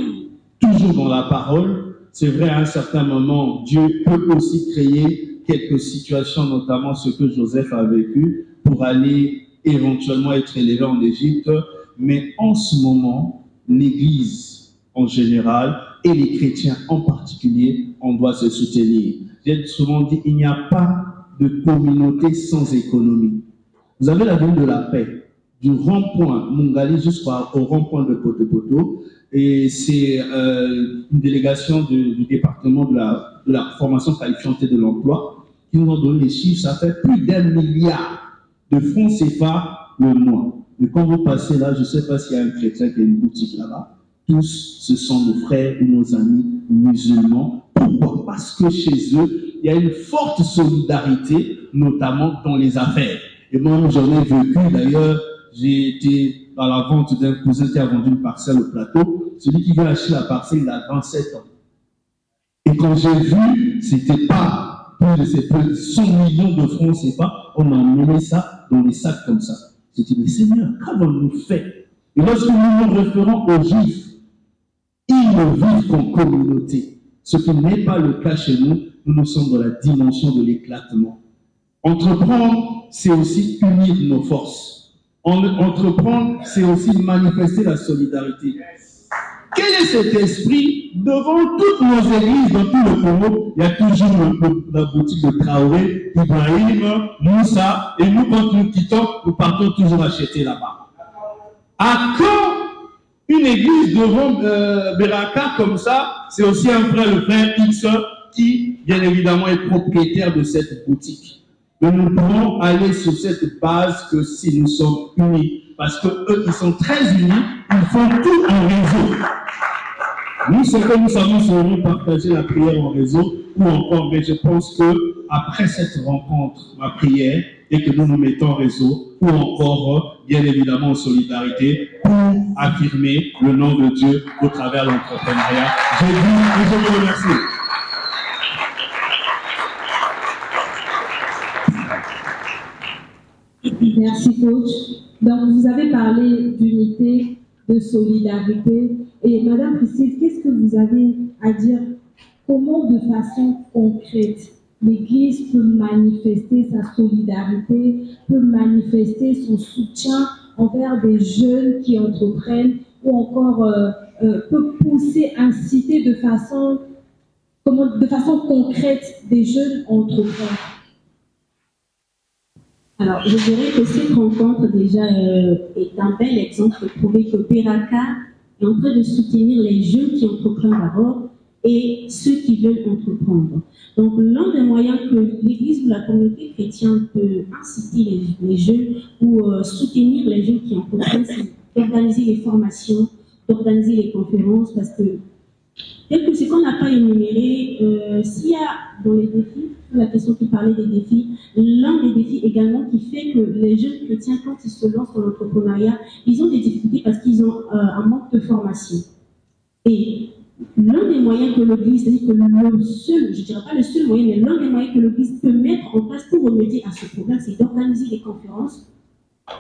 toujours dans la parole, c'est vrai, à un certain moment, Dieu peut aussi créer quelques situations, notamment ce que Joseph a vécu, pour aller éventuellement être élevé en Égypte. Mais en ce moment, l'Église en général et les chrétiens en particulier, on doit se soutenir. J'ai souvent dit, il n'y a pas de communauté sans économie. Vous avez la ville de la paix, du rond-point Mungali jusqu'au rond-point de Poto-Poto, et c'est une délégation du département de la formation qualifiante et de l'emploi qui nous ont donné les chiffres. Ça fait plus d'1 milliard de francs CFA le mois. Mais quand vous passez là, je ne sais pas s'il y a un chrétien qui a une boutique là-bas. Tous, ce sont nos frères ou nos amis musulmans. Pourquoi? Parce que chez eux, il y a une forte solidarité, notamment dans les affaires. Et moi, j'en ai vécu, d'ailleurs, j'ai été dans la vente d'un cousin qui a vendu une parcelle au plateau. Celui qui vient acheter la parcelle, il a 27 ans. Et quand j'ai vu, c'était pas plus de 100 millions de francs, c'est pas, on a emmené ça dans des sacs comme ça. J'ai dit, mais Seigneur, qu'avons-nous fait? Et lorsque nous nous référons aux Juifs, ils ne vivent qu'en communauté. Ce qui n'est pas le cas chez nous, nous sommes dans la dimension de l'éclatement. Entreprendre, c'est aussi unir nos forces. Entreprendre, c'est aussi manifester la solidarité. Quel est cet esprit? Devant toutes nos églises, dans tout le Congo, il y a toujours la boutique de Traoré, Ibrahim, Moussa, et nous, quand nous quittons, nous partons toujours acheter là-bas. À quand une église devant Beraka comme ça? C'est aussi un frère, le frère X, qui, bien évidemment, est propriétaire de cette boutique. Mais nous pouvons aller sur cette base que si nous sommes unis, parce qu'eux, ils sont très unis, ils font tout en réseau. Nous, c'est que nous savons se réunir, partager la prière en réseau, ou encore, mais je pense que après cette rencontre, ma prière, et que nous nous mettons en réseau, ou encore, bien évidemment, en solidarité, pour affirmer le nom de Dieu au travers de l'entrepreneuriat. Je dis et je vous remercie. Merci, coach. Donc, vous avez parlé d'unité, de solidarité. Et Madame Priscille, qu'est-ce que vous avez à dire? Comment, de façon concrète, l'Église peut manifester sa solidarité, peut manifester son soutien envers des jeunes qui entreprennent, ou encore peut pousser, inciter de façon concrète des jeunes entrepreneurs? Alors, je dirais que cette rencontre déjà est un bel exemple pour prouver que Beraka est en train de soutenir les jeunes qui entreprennent d'abord et ceux qui veulent entreprendre. Donc, l'un des moyens que l'Église ou la communauté chrétienne peut inciter les jeunes ou soutenir les jeunes qui entreprennent, c'est d'organiser les formations, d'organiser les conférences, parce que tel que ce qu'on n'a pas énuméré, s'il y a dans les défis, la question qui parlait des défis, l'un des défis également qui fait que les jeunes chrétiens, quand ils se lancent dans l'entrepreneuriat, ils ont des difficultés parce qu'ils ont un manque de formation. Et l'un des moyens que l'Église, c'est-à-dire que le seul, je ne dirais pas le seul moyen, mais l'un des moyens que l'Église peut mettre en place pour remédier à ce problème, c'est d'organiser des conférences,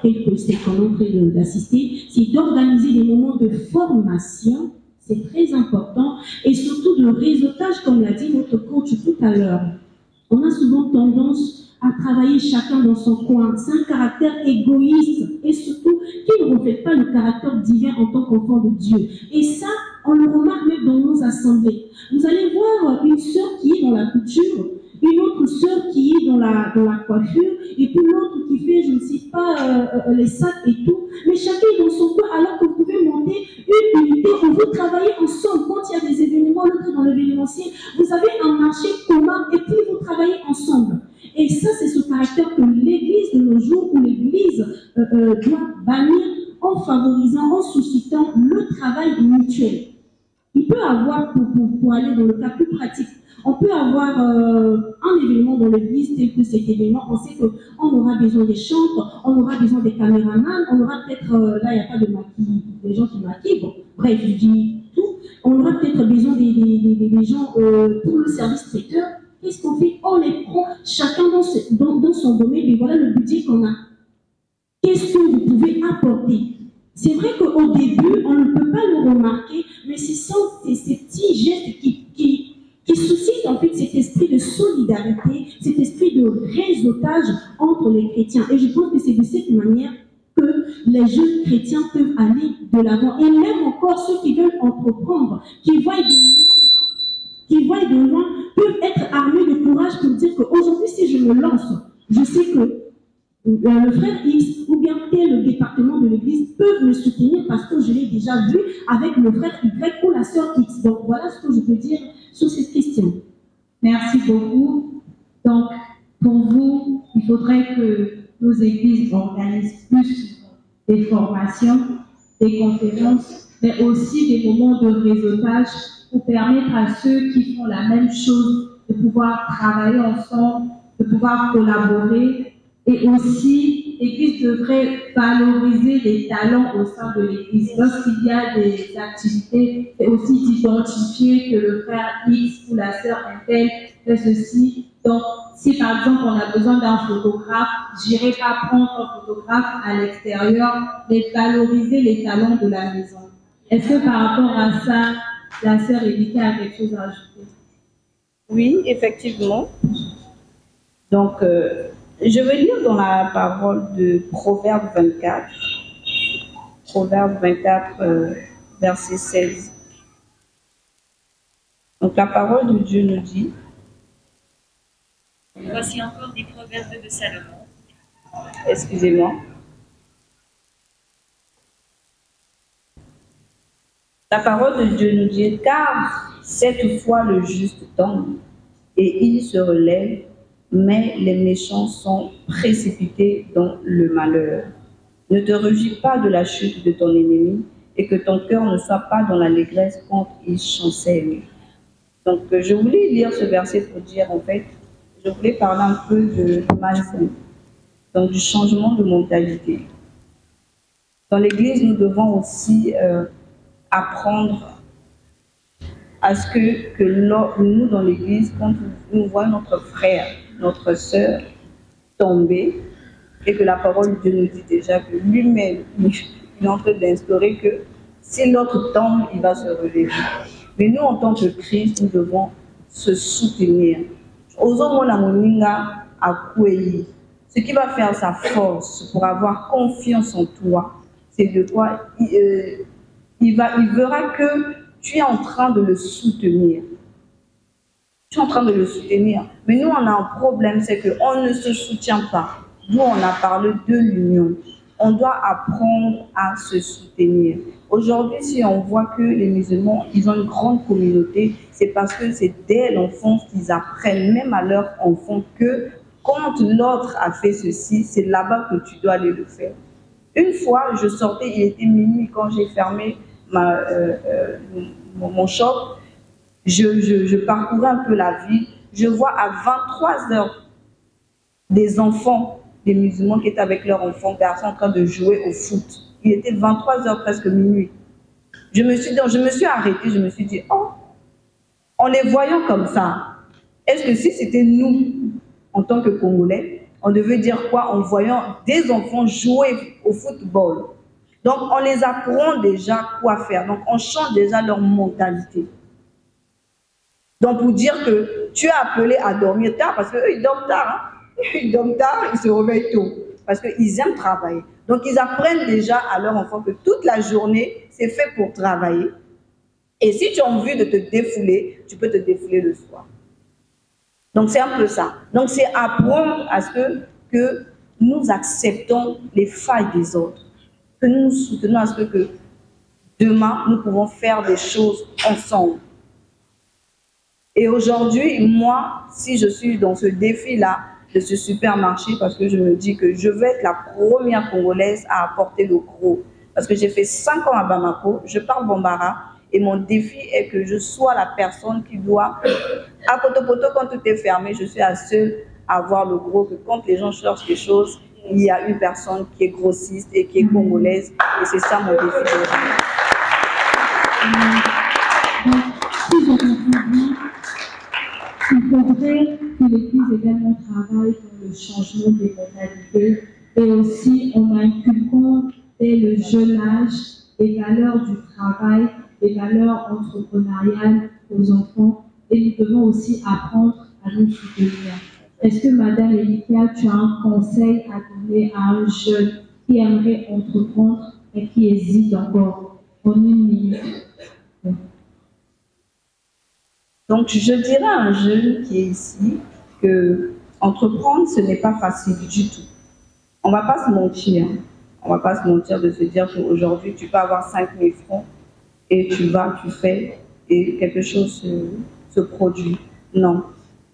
telles que celles qu'on est en train d'assister, c'est d'organiser des moments de formation. C'est très important, et surtout de réseautage, comme l'a dit notre coach tout à l'heure. On a souvent tendance à travailler chacun dans son coin. C'est un caractère égoïste, et surtout qui ne reflète pas le caractère divin en tant qu'enfant de Dieu. Et ça, on le remarque même dans nos assemblées. Vous allez voir une sœur qui est dans la couture, une autre sœur qui est dans la coiffure, et puis l'autre qui fait, je ne sais pas, les sacs et tout. Mais chacun est dans son coin, alors que vous pouvez monter une unité où vous travaillez ensemble. Quand il y a des événements, l'autre est dans l'événementiel, vous avez un marché commun et puis vous travaillez ensemble. Et ça, c'est ce caractère que l'Église de nos jours, ou l'Église doit bannir en favorisant, en suscitant le travail mutuel. Il peut avoir, pour aller dans le cas plus pratique, on peut avoir un événement dans l'église tel que cet événement, on sait qu'on aura besoin des chantres, on aura besoin des caméramans, on aura peut-être, là il n'y a pas de maquille, des gens qui maquillent, bon, bref, je dis tout, on aura peut-être besoin des gens pour le service traiteur. Qu'est-ce qu'on fait? On les prend chacun dans son domaine, et voilà le budget qu'on a. Qu'est-ce que vous pouvez apporter? C'est vrai qu'au début, on ne peut pas le remarquer, mais ce sont ces petits gestes qui suscitent en fait cet esprit de solidarité, cet esprit de réseautage entre les chrétiens. Et je pense que c'est de cette manière que les jeunes chrétiens peuvent aller de l'avant. Et même encore ceux qui veulent entreprendre, qui voient de loin, peuvent être armés de courage pour dire qu'aujourd'hui, si je me lance, je sais que le frère X ou bien tel département de l'église peuvent me soutenir parce que je l'ai déjà vu avec le frère Y ou la sœur X. Donc voilà ce que je peux dire sur cette question. Merci beaucoup. Donc, pour vous, il faudrait que nos églises organisent plus des formations, des conférences, mais aussi des moments de réseautage pour permettre à ceux qui font la même chose de pouvoir travailler ensemble, de pouvoir collaborer. Et aussi, l'Église devrait valoriser les talents au sein de l'Église. Lorsqu'il y a des activités, c'est aussi d'identifier que le frère X ou la sœur Intel fait ceci. Donc, si par exemple on a besoin d'un photographe, j'irai pas prendre un photographe à l'extérieur, mais valoriser les talents de la maison. Est-ce que par rapport à ça, la sœur Erika a quelque chose à ajouter? Oui, effectivement. Donc, je vais lire dans la parole de Proverbe 24. Proverbe 24, verset 16. Donc, la parole de Dieu nous dit... Voici encore des proverbes de Salomon. Excusez-moi. La parole de Dieu nous dit, car cette fois le juste tombe et il se relève, mais les méchants sont précipités dans le malheur. Ne te réjouis pas de la chute de ton ennemi et que ton cœur ne soit pas dans l'allégresse quand il chancelle. Donc, je voulais lire ce verset pour dire, en fait, je voulais parler un peu de mindset, donc du changement de mentalité. Dans l'Église, nous devons aussi apprendre à ce que nous, dans l'Église, quand nous voyons notre frère, notre sœur tomber, et que la parole de Dieu nous dit déjà que lui-même, il est en train d'instaurer que si l'autre tombe, il va se relever. Mais nous, en tant que Christ, nous devons se soutenir. Ce qui va faire sa force pour avoir confiance en toi, c'est de quoi il verra que tu es en train de le soutenir. Tu es en train de le soutenir. Mais nous, on a un problème, c'est qu'on ne se soutient pas. Nous, on a parlé de l'union. On doit apprendre à se soutenir. Aujourd'hui, si on voit que les musulmans, ils ont une grande communauté, c'est parce que c'est dès l'enfance qu'ils apprennent, même à leurs enfants, que quand l'autre a fait ceci, c'est là-bas que tu dois aller le faire. Une fois, je sortais, il était minuit quand j'ai fermé mon shop. Je parcourais un peu la ville. Je vois à 23 heures des enfants, des musulmans qui étaient avec leurs enfants garçons en train de jouer au foot. Il était 23 heures, presque minuit. Je me suis arrêtée, je me suis dit, oh, en les voyant comme ça, est-ce que si c'était nous, en tant que Congolais, on devait dire quoi en voyant des enfants jouer au football? Donc, on les apprend déjà quoi faire. Donc, on change déjà leur mentalité. Donc, pour dire que tu es appelé à dormir tard, parce qu'eux, ils dorment tard. Hein? Ils dorment tard, ils se réveillent tôt. Parce qu'ils aiment travailler. Donc, ils apprennent déjà à leurs enfants que toute la journée, c'est fait pour travailler. Et si tu as envie de te défouler, tu peux te défouler le soir. Donc, c'est un peu ça. Donc, c'est apprendre à ce que nous acceptons les failles des autres. Que nous nous soutenons à ce que demain, nous pouvons faire des choses ensemble. Et aujourd'hui, moi, si je suis dans ce défi-là, de ce supermarché, parce que je me dis que je veux être la première Congolaise à apporter le gros. Parce que j'ai fait 5 ans à Bamako, je parle Bambara, et mon défi est que je sois la personne qui doit, à Poto-Poto, quand tout est fermé, je suis la seule à avoir le gros, que quand les gens cherchent des choses, il y a une personne qui est grossiste et qui est congolaise, et c'est ça mon défi. faudrait que l'Église également travaille pour le changement des mentalités et aussi en inculquant dès le jeune âge les valeurs du travail, les valeurs entrepreneuriales aux enfants, et nous devons aussi apprendre à nous soutenir. Est-ce que, Madame Elika, tu as un conseil à donner à un jeune qui aimerait entreprendre et qui hésite encore en 1 minute? Donc, je dirais à un jeune qui est ici que entreprendre, ce n'est pas facile du tout. On ne va pas se mentir. On ne va pas se mentir de se dire qu'aujourd'hui, tu peux avoir 5 000 francs et tu fais et quelque chose se produit. Non.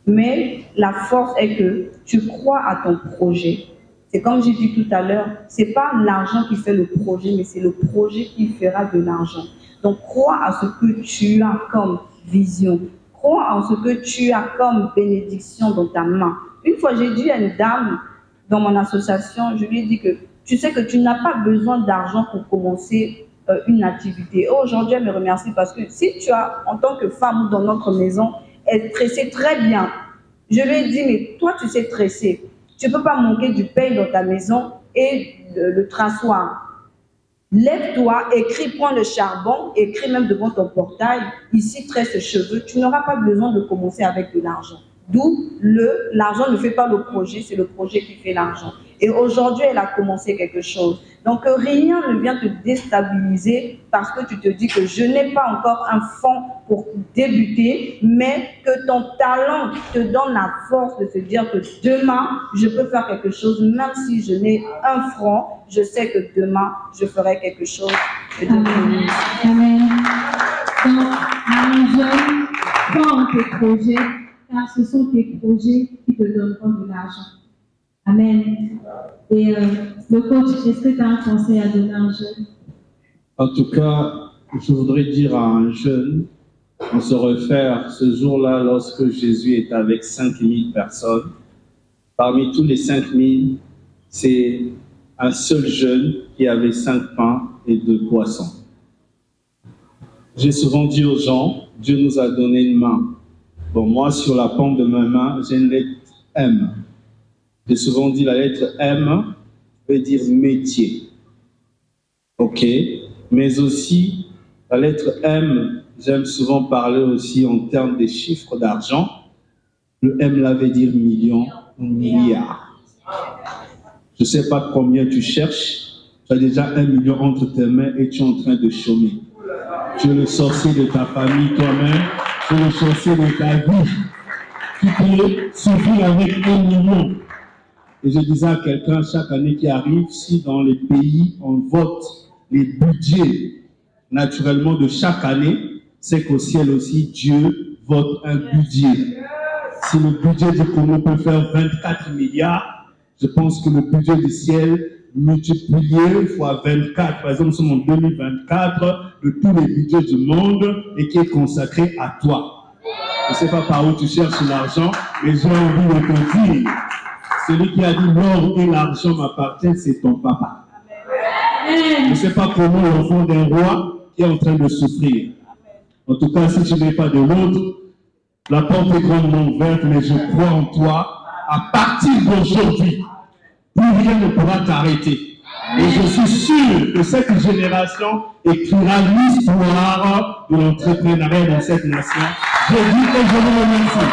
Mais la force est que tu crois à ton projet. C'est comme j'ai dit tout à l'heure, ce n'est pas l'argent qui fait le projet, mais c'est le projet qui fera de l'argent. Donc, crois à ce que tu as comme vision. Crois en ce que tu as comme bénédiction dans ta main. Une fois, j'ai dit à une dame dans mon association, je lui ai dit que tu sais que tu n'as pas besoin d'argent pour commencer une activité. Et aujourd'hui, elle me remercie parce que si tu as, en tant que femme dans notre maison, elle tressait très bien. Je lui ai dit, mais toi, tu sais tresser. Tu ne peux pas manquer du pain dans ta maison et le traçoir. Lève-toi, écris, prends le charbon, écris même devant ton portail, ici, tresse tes cheveux. Tu n'auras pas besoin de commencer avec de l'argent. D'où l'argent ne fait pas le projet, c'est le projet qui fait l'argent. Et aujourd'hui, elle a commencé quelque chose. Donc, rien ne vient te déstabiliser parce que tu te dis que je n'ai pas encore un fonds pour débuter, mais que ton talent te donne la force de se dire que demain, je peux faire quelque chose, même si je n'ai un franc, je sais que demain, je ferai quelque chose. Amen. Amen. Donc, un jeune, prends tes projets, car ce sont tes projets qui te donneront de l'argent. Amen. Et le coach, est-ce que tu as un conseil à donner à un jeune? En tout cas, je voudrais dire à un jeune, on se réfère ce jour-là lorsque Jésus est avec 5000 personnes. Parmi tous les 5000, c'est un seul jeune qui avait 5 pains et 2 poissons. J'ai souvent dit aux gens, Dieu nous a donné une main. Bon, moi, sur la paume de ma main, j'ai une lettre M. J'ai souvent dit la lettre M veut dire métier. OK. Mais aussi, la lettre M, j'aime souvent parler aussi en termes des chiffres d'argent. Le M là veut dire million ou milliard. Je ne sais pas combien tu cherches. Tu as déjà 1 million entre tes mains et tu es en train de chômer. Tu es le sorcier de ta famille toi-même. Tu es le sorcier de ta vie. Tu peux souffrir avec 1 million. Et je disais à quelqu'un, chaque année qui arrive, si dans les pays, on vote les budgets naturellement de chaque année, c'est qu'au ciel aussi, Dieu vote un budget. Si le budget du Congo peut faire 24 milliards, je pense que le budget du ciel multiplié fois 24, par exemple, nous sommes en 2024, de tous les budgets du monde et qui est consacré à toi. Je ne sais pas par où tu cherches l'argent, mais j'ai envie de te dire, celui qui a dit l'or et l'argent m'appartiennent, c'est ton papa. Je ne sais pas comment l'enfant d'un roi qui est en train de souffrir. En tout cas, si tu n'es pas de l'autre, la porte est grandement ouverte, mais je crois en toi. À partir d'aujourd'hui, plus rien ne pourra t'arrêter. Et je suis sûr que cette génération écrira l'histoire de l'entrepreneuriat dans cette nation. Je dis que je vous remercie.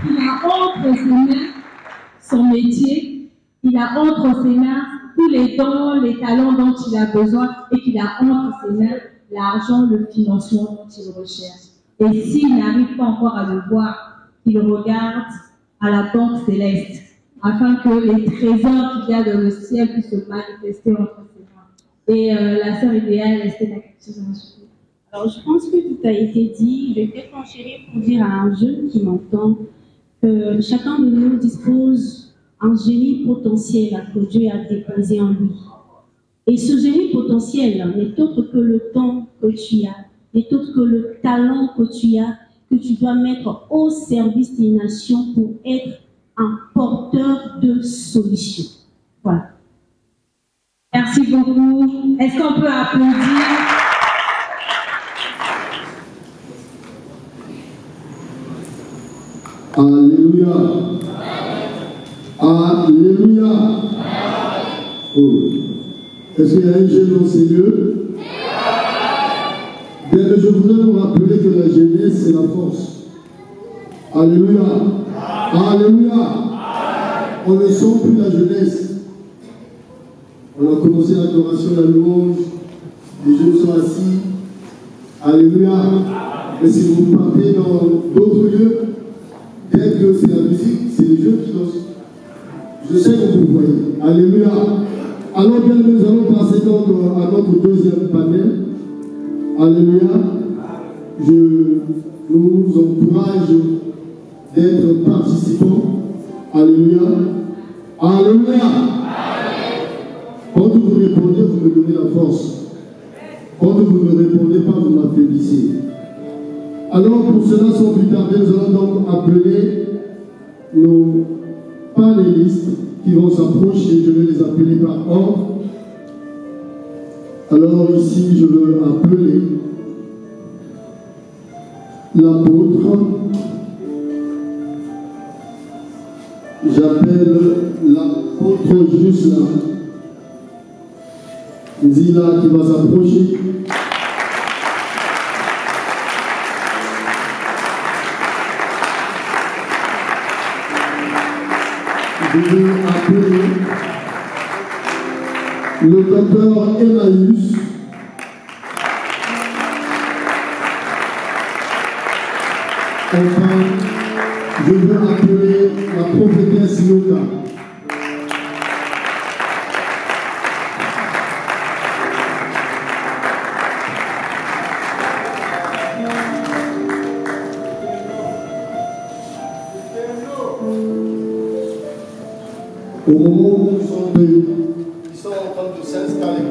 Il a entre ses mains son métier, il a entre ses mains tous les dons, les talents dont il a besoin et qu'il a entre ses mains l'argent, le financement dont il recherche. Et s'il n'arrive pas encore à le voir, il regarde à la banque céleste afin que les trésors qu'il y a dans le ciel puissent se manifester entre ses mains. Et la sœur idéale, est-ce que tu as quelque chose à ajouter? Alors, je pense que tout a été dit. Je vais peut-être enchérir pour dire à un jeune qui m'entend que chacun de nous dispose d'un génie potentiel que Dieu a déposé en lui. Et ce génie potentiel n'est autre que le temps que tu as, n'est autre que le talent que tu as, que tu dois mettre au service des nations pour être un porteur de solutions. Voilà. Merci beaucoup. Est-ce qu'on peut applaudir? Alléluia. Alléluia. Oh. Est-ce qu'il y a un jeune au Seigneur? Bien, je voudrais vous rappeler que la jeunesse, c'est la force. Alléluia. Alléluia. On ne sent plus la jeunesse. On a commencé l'adoration, la louange. Les jeunes sont assis. Alléluia. Mais si vous partez dans d'autres lieux, dès que c'est la musique, c'est les jeunes qui dansent. Je sais que vous voyez. Alléluia. Alors bien, nous allons passer donc à notre deuxième panel. Alléluia. Je nous encourage d'être participants. Alléluia. Alléluia. Quand vous répondez, vous me donnez la force. Quand vous ne répondez pas, vous m'affaiblissez. Alors pour cela, sans plus tarder, nous allons donc appeler nos panélistes qui vont s'approcher. Je vais les appeler par ordre. Alors ici, je veux appeler l'apôtre. J'appelle l'apôtre juste là. Zila qui va s'approcher. Je veux appeler le docteur Emmaüs. Enfin, je veux appeler la prophétesse Yoka. Au moment où ils sont en train de s'installer,